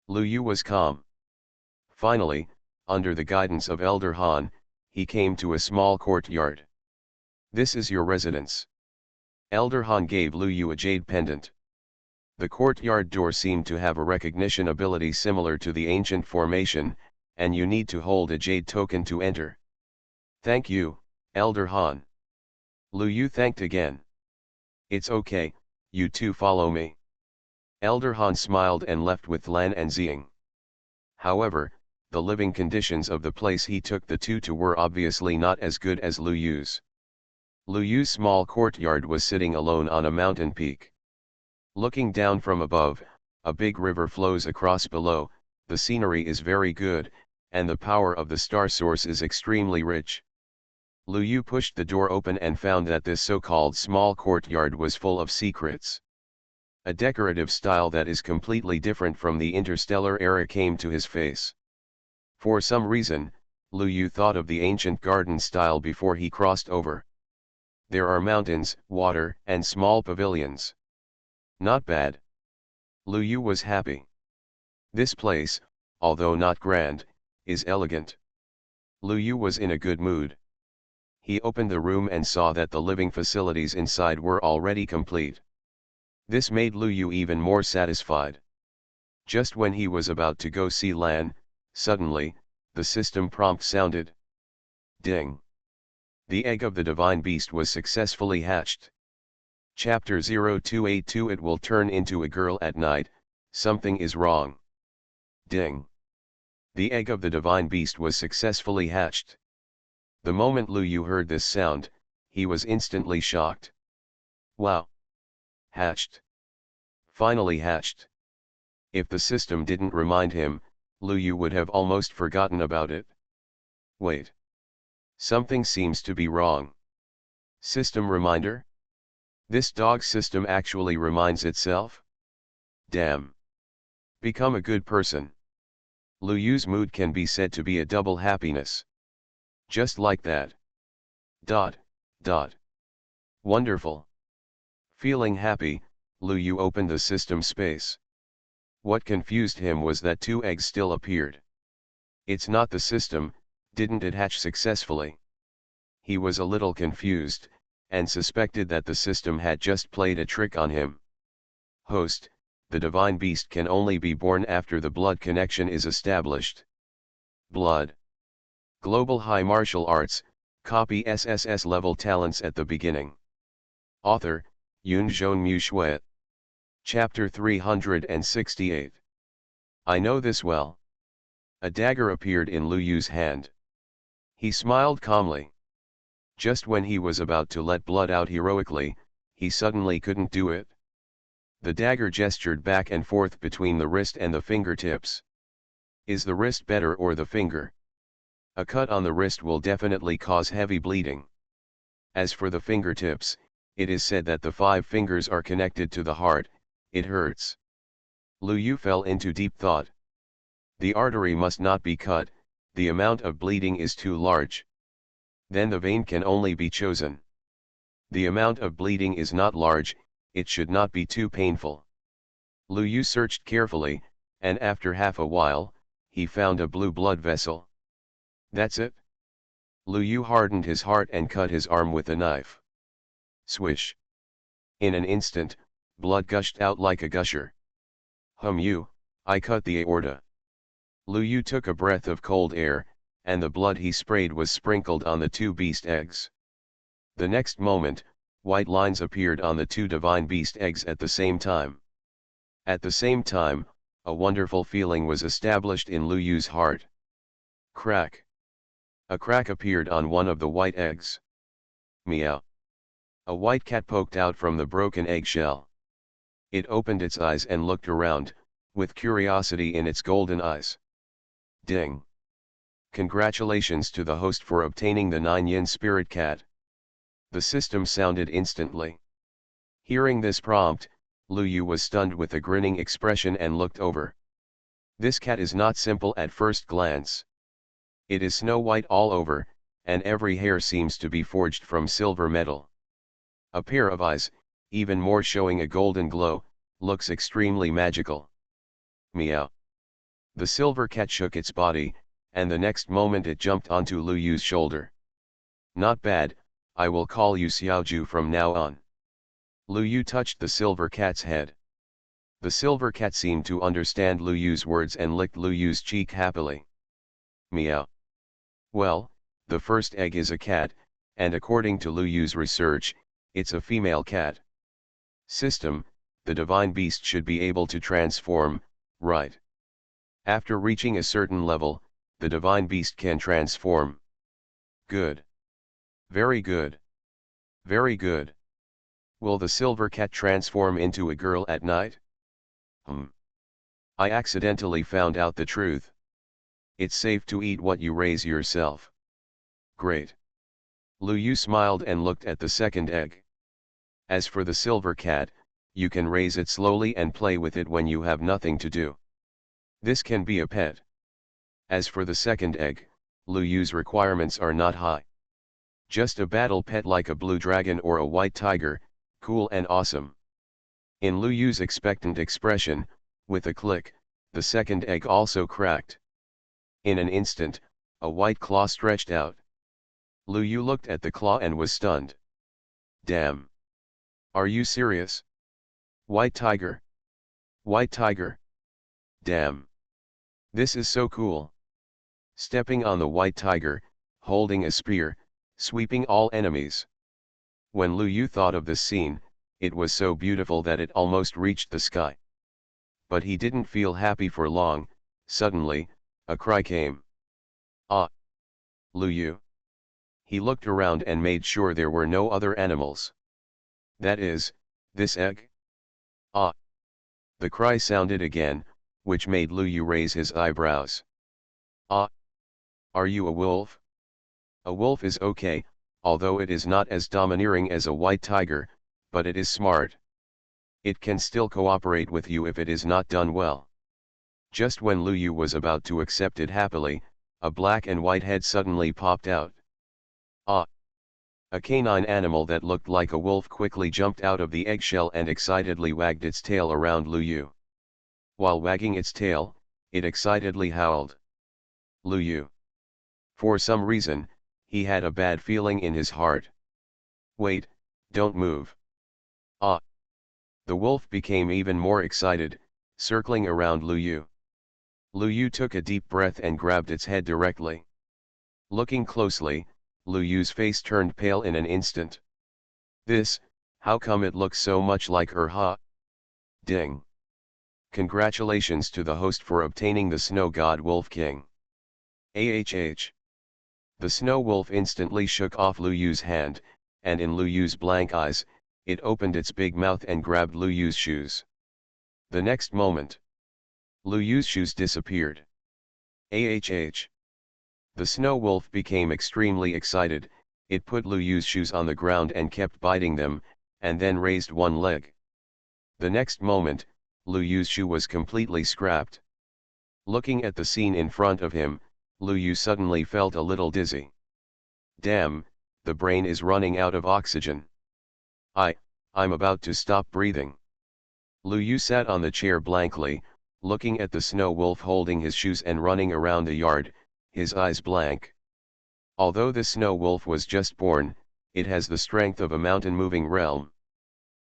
A: Lu Yu was calm. Finally, under the guidance of Elder Han, he came to a small courtyard. This is your residence. Elder Han gave Lu Yu a jade pendant. The courtyard door seemed to have a recognition ability similar to the ancient formation, and you need to hold a jade token to enter. Thank you, Elder Han. Lu Yu thanked again. It's okay, you two follow me. Elder Han smiled and left with Lan and Ziying. However, the living conditions of the place he took the two to were obviously not as good as Lu Yu's. Lu Yu's small courtyard was sitting alone on a mountain peak. Looking down from above, a big river flows across below, the scenery is very good, and the power of the star source is extremely rich. Lu Yu pushed the door open and found that this so-called small courtyard was full of secrets. A decorative style that is completely different from the interstellar era came to his face. For some reason, Lu Yu thought of the ancient garden style before he crossed over. There are mountains, water, and small pavilions. Not bad. Lu Yu was happy. This place, although not grand, is elegant. Lu Yu was in a good mood. He opened the room and saw that the living facilities inside were already complete. This made Lu Yu even more satisfied. Just when he was about to go see Lan, suddenly, the system prompt sounded. Ding! The egg of the divine beast was successfully hatched. Chapter 0282 It will turn into a girl at night, something is wrong. Ding! The egg of the divine beast was successfully hatched. The moment Lu Yu heard this sound, he was instantly shocked. Wow! Hatched! Finally hatched! If the system didn't remind him, Lu Yu would have almost forgotten about it. Wait. Something seems to be wrong. System reminder? This dog system actually reminds itself? Damn. Become a good person. Lu Yu's mood can be said to be a double happiness. Just like that. Dot. Wonderful. Feeling happy, Lu Yu opened the system space. What confused him was that 2 eggs still appeared. It's not the system, didn't it hatch successfully? He was a little confused, and suspected that the system had just played a trick on him. Host, the divine beast can only be born after the blood connection is established. Blood. Global High Martial Arts, copy SSS-level talents at the beginning. Author, Yunzhong Shui. Chapter 368. I know this well. A dagger appeared in Lu Yu's hand. He smiled calmly. Just when he was about to let blood out heroically, he suddenly couldn't do it. The dagger gestured back and forth between the wrist and the fingertips. Is the wrist better or the finger? A cut on the wrist will definitely cause heavy bleeding. As for the fingertips, it is said that the 5 fingers are connected to the heart, it hurts. Lu Yu fell into deep thought. The artery must not be cut, the amount of bleeding is too large. Then the vein can only be chosen. The amount of bleeding is not large, it should not be too painful. Lu Yu searched carefully, and after half a while, he found a blue blood vessel. That's it. Lu Yu hardened his heart and cut his arm with a knife. Swish. In an instant, blood gushed out like a gusher. I cut the aorta. Lu Yu took a breath of cold air, and the blood he sprayed was sprinkled on the 2 beast eggs. The next moment, white lines appeared on the 2 divine beast eggs at the same time. At the same time, a wonderful feeling was established in Lu Yu's heart. Crack. A crack appeared on one of the white eggs. Meow. A white cat poked out from the broken eggshell. It opened its eyes and looked around, with curiosity in its golden eyes. Ding. Congratulations to the host for obtaining the 9 yin spirit cat. The system sounded instantly. Hearing this prompt, Lu Yu was stunned with a grinning expression and looked over. This cat is not simple at first glance. It is snow white all over, and every hair seems to be forged from silver metal. A pair of eyes, even more showing a golden glow, looks extremely magical. Meow. The silver cat shook its body, and the next moment it jumped onto Lu Yu's shoulder. Not bad, I will call you Xiaoju from now on. Lu Yu touched the silver cat's head. The silver cat seemed to understand Lu Yu's words and licked Lu Yu's cheek happily. Meow. Well, the first egg is a cat, and according to Lu Yu's research, it's a female cat. System, the divine beast should be able to transform, right? After reaching a certain level, the divine beast can transform. Good. Very good. Very good. Will the silver cat transform into a girl at night? I accidentally found out the truth. It's safe to eat what you raise yourself. Great. Lu Yu smiled and looked at the second egg. As for the silver cat, you can raise it slowly and play with it when you have nothing to do. This can be a pet. As for the second egg, Lu Yu's requirements are not high. Just a battle pet like a blue dragon or a white tiger, cool and awesome. In Lu Yu's expectant expression, with a click, the second egg also cracked. In an instant, a white claw stretched out. Lu Yu looked at the claw and was stunned. Damn. Are you serious? White tiger. White tiger. Damn. This is so cool. Stepping on the white tiger, holding a spear, sweeping all enemies. When Lu Yu thought of this scene, it was so beautiful that it almost reached the sky. But he didn't feel happy for long. Suddenly, a cry came. Ah! Lu Yu. He looked around and made sure there were no other animals. That is, this egg? Ah! The cry sounded again, which made Lu Yu raise his eyebrows. Ah! Are you a wolf? A wolf is okay, although it is not as domineering as a white tiger, but it is smart. It can still cooperate with you if it is not done well. Just when Lu Yu was about to accept it happily, a black and white head suddenly popped out. Ah! A canine animal that looked like a wolf quickly jumped out of the eggshell and excitedly wagged its tail around Lu Yu. While wagging its tail, it excitedly howled. Lu Yu. For some reason, he had a bad feeling in his heart. Wait, don't move. Ah! The wolf became even more excited, circling around Lu Yu. Lu Yu took a deep breath and grabbed its head directly. Looking closely, Lu Yu's face turned pale in an instant. How come it looks so much like her, huh? Ding. Congratulations to the host for obtaining the Snow God Wolf King. AHH. The Snow Wolf instantly shook off Lu Yu's hand, and in Lu Yu's blank eyes, it opened its big mouth and grabbed Lu Yu's shoes. The next moment, Lu Yu's shoes disappeared. AHH. The Snow Wolf became extremely excited. It put Lu Yu's shoes on the ground and kept biting them, and then raised one leg. The next moment, Lu Yu's shoe was completely scrapped. Looking at the scene in front of him, Lu Yu suddenly felt a little dizzy. Damn, the brain is running out of oxygen. I'm about to stop breathing. Lu Yu sat on the chair blankly, looking at the Snow Wolf holding his shoes and running around the yard, his eyes blank. Although the Snow Wolf was just born, it has the strength of a mountain-moving realm.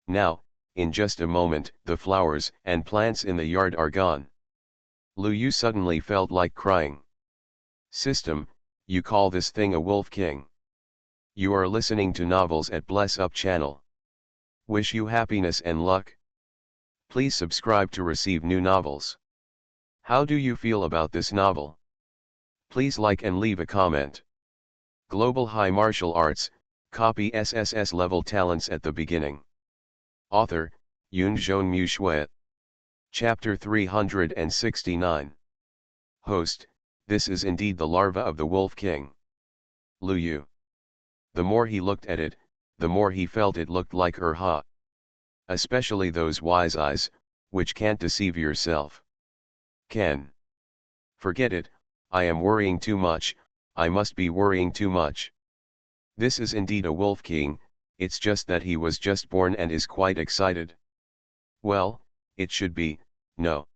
A: Now, in just a moment, the flowers and plants in the yard are gone. Lu Yu suddenly felt like crying. System, you call this thing a Wolf King? You are listening to novels at Bless Up channel. Wish you happiness and luck. Please subscribe to receive new novels. How do you feel about this novel? Please like and leave a comment. Global High Martial Arts, copy SSS level talents at the beginning. Author, Yunzhong Shui. Chapter 369. Host, this is indeed the larva of the Wolf King. Lu Yu. The more he looked at it, the more he felt it looked like her, ha. Especially those wise eyes, which can't deceive yourself. Can. Forget it, I am worrying too much, I must be worrying too much. This is indeed a Wolf King, it's just that he was just born and is quite excited. Well, it should be, no.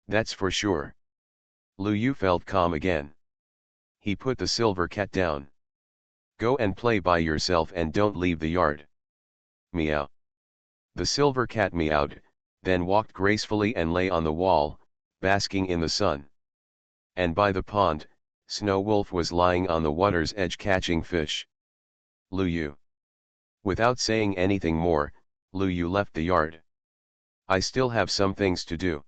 A: That's for sure. Lu Yu felt calm again. He put the silver cat down. Go and play by yourself and don't leave the yard. Meow. The silver cat meowed, then walked gracefully and lay on the wall, basking in the sun. And by the pond, Snow Wolf was lying on the water's edge catching fish. Lu Yu. Without saying anything more, Lu Yu left the yard. I still have some things to do.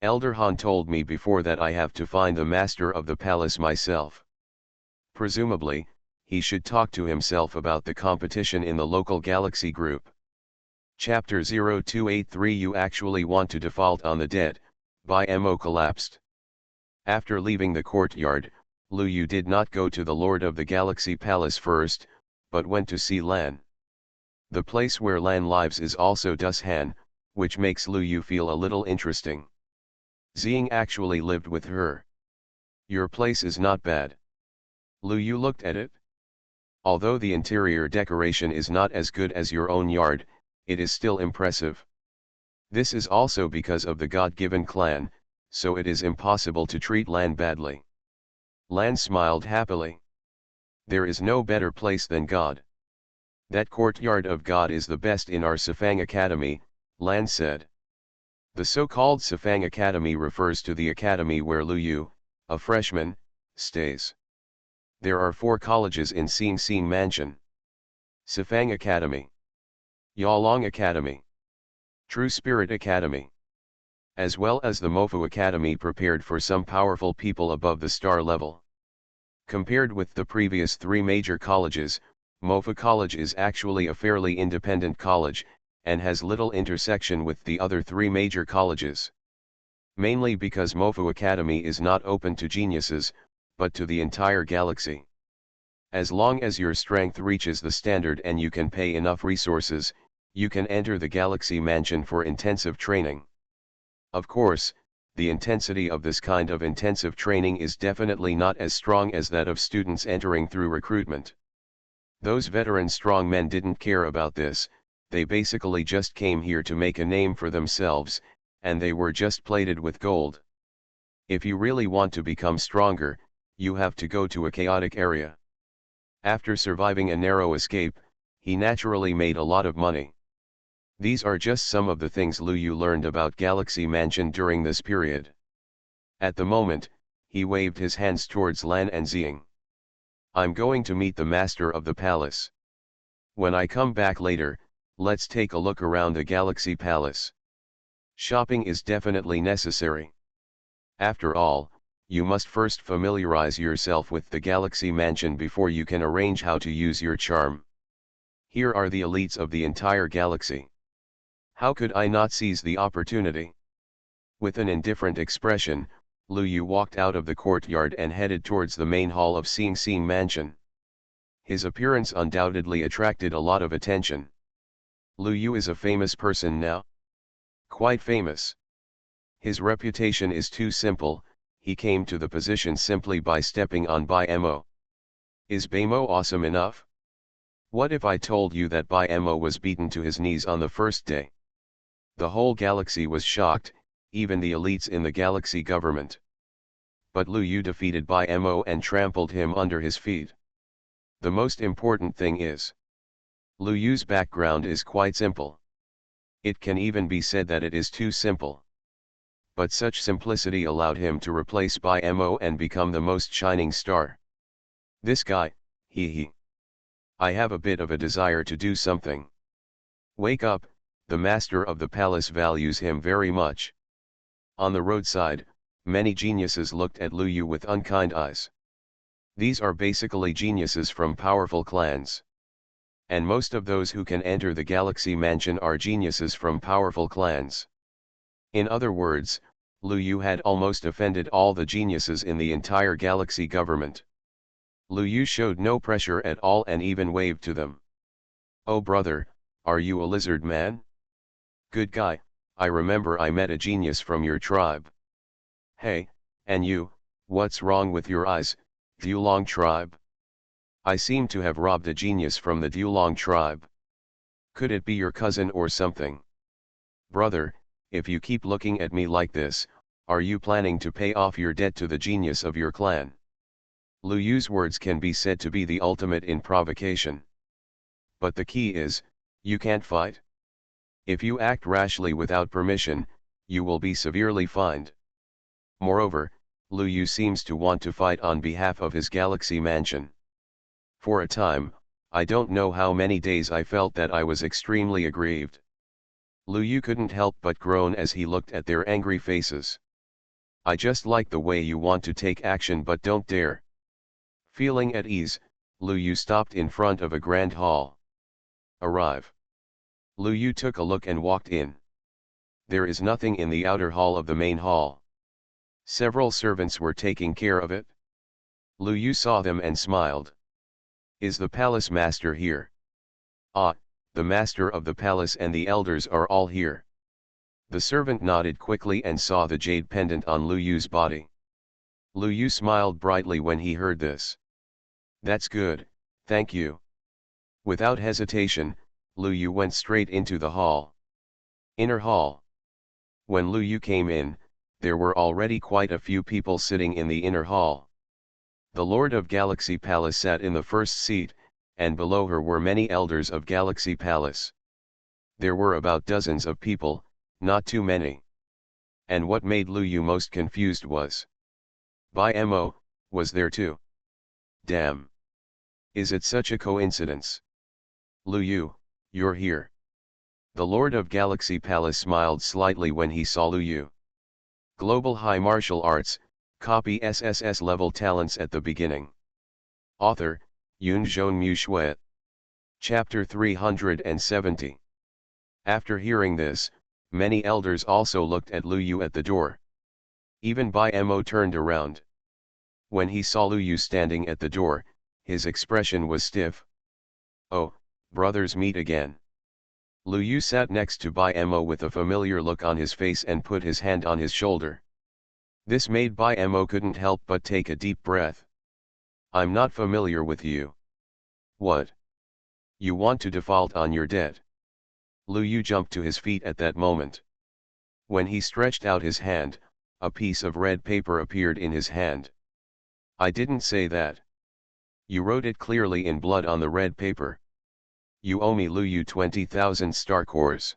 A: Elder Han told me before that I have to find the master of the palace myself. Presumably, he should talk to himself about the competition in the local galaxy group. Chapter 0283. You actually want to default on the dead, by Mo collapsed. After leaving the courtyard, Lu Yu did not go to the Lord of the Galaxy Palace first, but went to see Lan. The place where Lan lives is also Dushan, which makes Lu Yu feel a little interesting. Ziying actually lived with her. Your place is not bad. Lu Yu looked at it. Although the interior decoration is not as good as your own yard, it is still impressive. This is also because of the God-given clan, so it is impossible to treat Lan badly. Lan smiled happily. There is no better place than God. That courtyard of God is the best in our Sifang Academy, Lan said. The so-called Sifang Academy refers to the academy where Lu Yu, a freshman, stays. There are 4 colleges in Sing Sing Mansion. Sifang Academy, Yalong Academy, True Spirit Academy, as well as the Mofu Academy prepared for some powerful people above the star level. Compared with the previous 3 major colleges, Mofu College is actually a fairly independent college, and has little intersection with the other 3 major colleges. Mainly because Mofu Academy is not open to geniuses, but to the entire galaxy. As long as your strength reaches the standard and you can pay enough resources, you can enter the Galaxy Mansion for intensive training. Of course, the intensity of this kind of intensive training is definitely not as strong as that of students entering through recruitment. Those veteran strongmen didn't care about this, they basically just came here to make a name for themselves, and they were just plated with gold. If you really want to become stronger, you have to go to a chaotic area. After surviving a narrow escape, he naturally made a lot of money. These are just some of the things Lu Yu learned about Galaxy Mansion during this period. At the moment, he waved his hands towards Lan and Xing. I'm going to meet the master of the palace. When I come back later, let's take a look around the Galaxy Palace. Shopping is definitely necessary. After all, you must first familiarize yourself with the Galaxy Mansion before you can arrange how to use your charm. Here are the elites of the entire galaxy. How could I not seize the opportunity? With an indifferent expression, Lu Yu walked out of the courtyard and headed towards the main hall of Sing Sing Mansion. His appearance undoubtedly attracted a lot of attention. Lu Yu is a famous person now. Quite famous. His reputation is too simple, he came to the position simply by stepping on Bai Mo. Is Bai Mo awesome enough? What if I told you that Bai Mo was beaten to his knees on the first day? The whole galaxy was shocked, even the elites in the galaxy government. But Lu Yu defeated Bai Mo and trampled him under his feet. The most important thing is, Lu Yu's background is quite simple. It can even be said that it is too simple. But such simplicity allowed him to replace Bai Mo and become the most shining star. This guy, he. I have a bit of a desire to do something. Wake up, the master of the palace values him very much. On the roadside, many geniuses looked at Lu Yu with unkind eyes. These are basically geniuses from powerful clans. And most of those who can enter the Galaxy Mansion are geniuses from powerful clans. In other words, Lu Yu had almost offended all the geniuses in the entire galaxy government. Lu Yu showed no pressure at all and even waved to them. Oh brother, are you a lizard man? Good guy, I remember I met a genius from your tribe. Hey, and you, what's wrong with your eyes, Dulong tribe? I seem to have robbed a genius from the Dulong tribe. Could it be your cousin or something? Brother, if you keep looking at me like this, are you planning to pay off your debt to the genius of your clan? Lu Yu's words can be said to be the ultimate in provocation. But the key is, you can't fight. If you act rashly without permission, you will be severely fined. Moreover, Lu Yu seems to want to fight on behalf of his Galaxy Mansion. For a time, I don't know how many days I felt that I was extremely aggrieved. Lu Yu couldn't help but groan as he looked at their angry faces. I just like the way you want to take action but don't dare. Feeling at ease, Lu Yu stopped in front of a grand hall. Arrive. Lu Yu took a look and walked in. There is nothing in the outer hall of the main hall. Several servants were taking care of it. Lu Yu saw them and smiled. Is the palace master here? Ah, the master of the palace and the elders are all here. The servant nodded quickly and saw the jade pendant on Lu Yu's body. Lu Yu smiled brightly when he heard this. That's good, thank you. Without hesitation, Lu Yu went straight into the hall. Inner hall. When Lu Yu came in, there were already quite a few people sitting in the inner hall. The Lord of Galaxy Palace sat in the first seat, and below her were many elders of Galaxy Palace. There were about dozens of people, not too many. And what made Lu Yu most confused was Bai Mo was there too. Damn. Is it such a coincidence? Lu Yu, you're here. The Lord of Galaxy Palace smiled slightly when he saw Lu Yu. Global High Martial Arts, copy SSS-level talents at the beginning. Author, Yunzhong Mu Shui. Chapter 370. After hearing this, many elders also looked at Lu Yu at the door. Even Bai Mo turned around. When he saw Lu Yu standing at the door, his expression was stiff. Oh, brothers meet again. Lu Yu sat next to Bai Mo with a familiar look on his face and put his hand on his shoulder. This made Bai Mo couldn't help but take a deep breath. I'm not familiar with you. What? You want to default on your debt? Lu Yu jumped to his feet at that moment. When he stretched out his hand, a piece of red paper appeared in his hand. I didn't say that. You wrote it clearly in blood on the red paper. You owe me Lu Yu 20,000 star cores.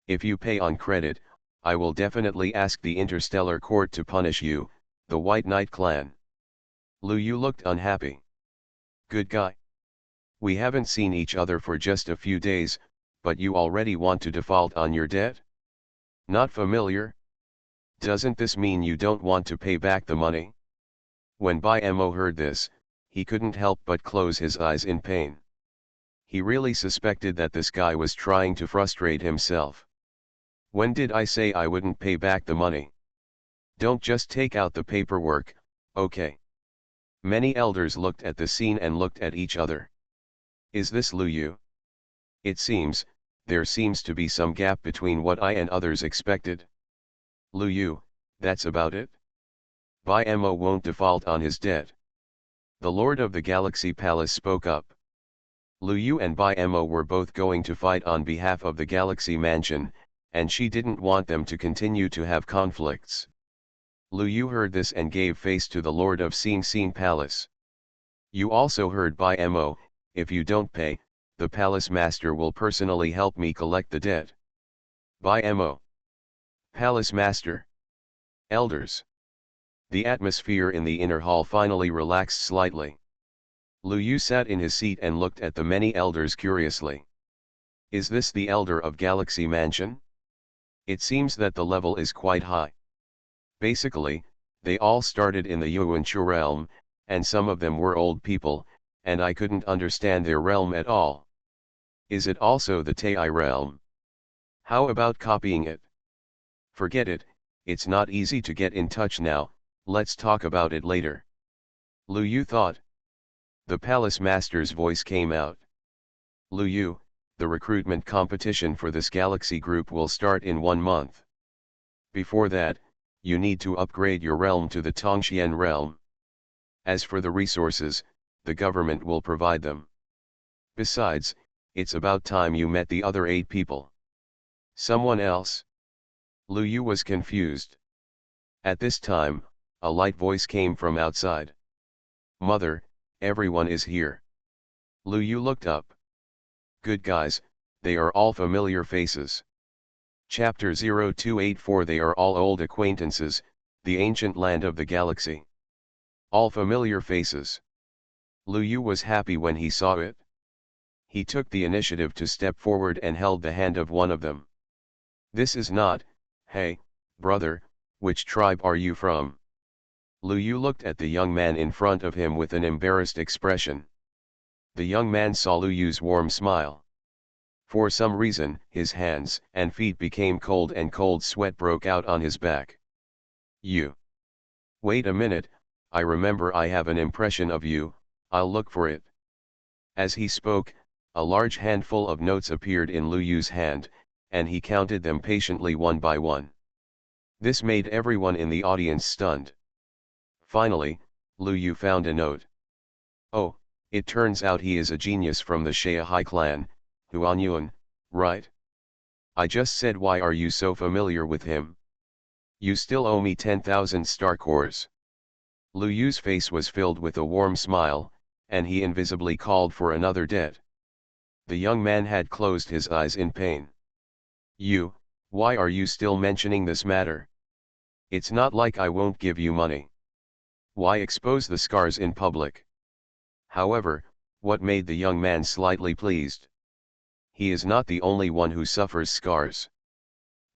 A: If you pay on credit, I will definitely ask the Interstellar Court to punish you, the White Knight clan. Lu Yu looked unhappy. Good guy. We haven't seen each other for just a few days, but you already want to default on your debt? Not familiar? Doesn't this mean you don't want to pay back the money? When Bai Mo heard this, he couldn't help but close his eyes in pain. He really suspected that this guy was trying to frustrate himself. When did I say I wouldn't pay back the money? Don't just take out the paperwork, okay? Many elders looked at the scene and looked at each other. Is this Lu Yu? It seems, there seems to be some gap between what I and others expected. Lu Yu, that's about it? Bai Mo won't default on his debt. The Lord of the Galaxy Palace spoke up. Lu Yu and Bai Mo were both going to fight on behalf of the Galaxy Mansion, and she didn't want them to continue to have conflicts. Lu Yu heard this and gave face to the Lord of Sing Sing Palace. You also heard Bai Mo, if you don't pay, the Palace Master will personally help me collect the debt. Bai Mo. Palace Master. Elders. The atmosphere in the inner hall finally relaxed slightly. Lu Yu sat in his seat and looked at the many elders curiously. Is this the elder of Galaxy Mansion? It seems that the level is quite high. Basically, they all started in the Yuanchu realm, and some of them were old people, and I couldn't understand their realm at all. Is it also the Tai realm? How about copying it? Forget it, it's not easy to get in touch now, let's talk about it later. Lu Yu thought. The Palace Master's voice came out. Lu Yu, the recruitment competition for this galaxy group will start in 1 month. Before that, you need to upgrade your realm to the Tongxian realm. As for the resources, the government will provide them. Besides, it's about time you met the other 8 people. Someone else? Lu Yu was confused. At this time, a light voice came from outside. Mother, everyone is here. Lu Yu looked up. Good guys, they are all familiar faces. Chapter 0284. They are all old acquaintances, the ancient land of the galaxy. All familiar faces. Lu Yu was happy when he saw it. He took the initiative to step forward and held the hand of one of them. This is not, hey, brother, which tribe are you from? Lu Yu looked at the young man in front of him with an embarrassed expression. The young man saw Lu Yu's warm smile. For some reason, his hands and feet became cold and cold sweat broke out on his back. You. Wait a minute, I remember I have an impression of you, I'll look for it. As he spoke, a large handful of notes appeared in Lu Yu's hand, and he counted them patiently one by one. This made everyone in the audience stunned. Finally, Lu Yu found a note. Oh, it turns out he is a genius from the Sci-fi clan, Huan Yuan, right? I just said, why are you so familiar with him? You still owe me 10,000 star cores. Lu Yu's face was filled with a warm smile, and he invisibly called for another debt. The young man had closed his eyes in pain. Why are you still mentioning this matter? It's not like I won't give you money. Why expose the scars in public? However, what made the young man slightly pleased? He is not the only one who suffers scars.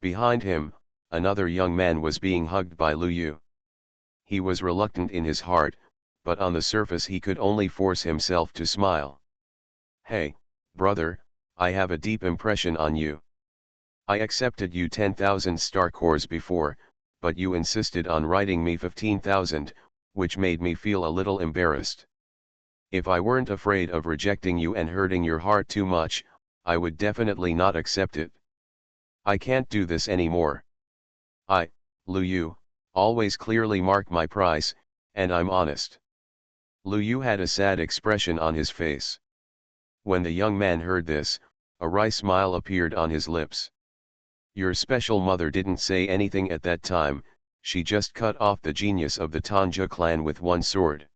A: Behind him, another young man was being hugged by Lu Yu. He was reluctant in his heart, but on the surface he could only force himself to smile. Hey, brother, I have a deep impression on you. I accepted you 10,000 star cores before, but you insisted on writing me 15,000, which made me feel a little embarrassed. If I weren't afraid of rejecting you and hurting your heart too much, I would definitely not accept it. I can't do this anymore. Lu Yu, always clearly mark my price, and I'm honest. Lu Yu had a sad expression on his face. When the young man heard this, a wry smile appeared on his lips. Your special mother didn't say anything at that time, she just cut off the genius of the Tanja clan with one sword.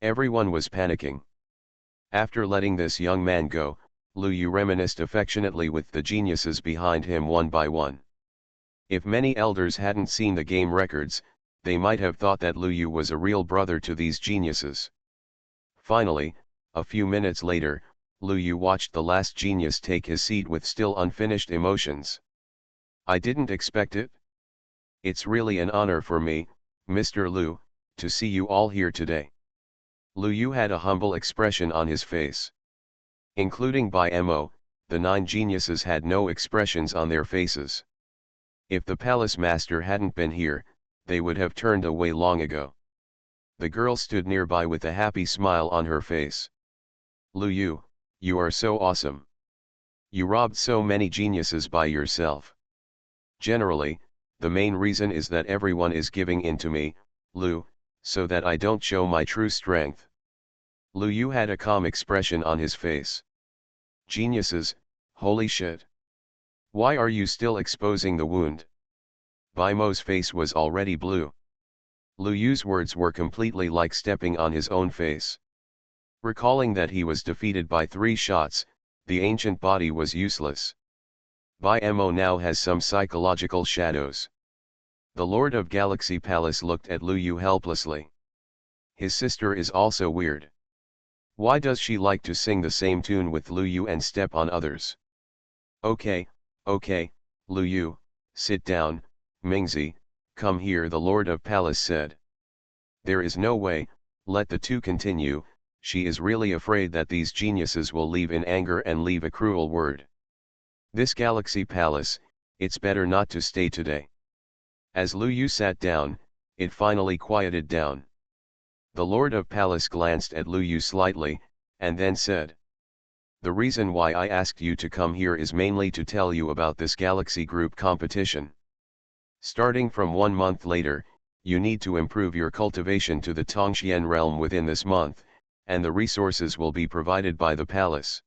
A: Everyone was panicking. After letting this young man go, Lu Yu reminisced affectionately with the geniuses behind him one by one. If many elders hadn't seen the game records, they might have thought that Lu Yu was a real brother to these geniuses. Finally, a few minutes later, Lu Yu watched the last genius take his seat with still unfinished emotions. I didn't expect it. It's really an honor for me, Mr. Lu, to see you all here today. Lu Yu had a humble expression on his face. Including by Mo, the 9 geniuses had no expressions on their faces. If the palace master hadn't been here, they would have turned away long ago. The girl stood nearby with a happy smile on her face. Lu Yu, you are so awesome. You robbed so many geniuses by yourself. Generally, the main reason is that everyone is giving in to me, Lu, so that I don't show my true strength. Lu Yu had a calm expression on his face. Geniuses, holy shit. Why are you still exposing the wound? Bai Mo's face was already blue. Lu Yu's words were completely like stepping on his own face. Recalling that he was defeated by 3 shots, the ancient body was useless. Bai Mo now has some psychological shadows. The Lord of Galaxy Palace looked at Lu Yu helplessly. His sister is also weird. Why does she like to sing the same tune with Lu Yu and step on others? Okay, Lu Yu, sit down, Mingzi, come here, the Lord of Palace said. There is no way, let the two continue, she is really afraid that these geniuses will leave in anger and leave a cruel word. This Galaxy Palace, it's better not to stay today. As Lu Yu sat down, it finally quieted down. The Lord of Palace glanced at Lu Yu slightly, and then said. The reason why I asked you to come here is mainly to tell you about this Galaxy Group competition. Starting from 1 month later, you need to improve your cultivation to the Tongxian realm within this month, and the resources will be provided by the palace.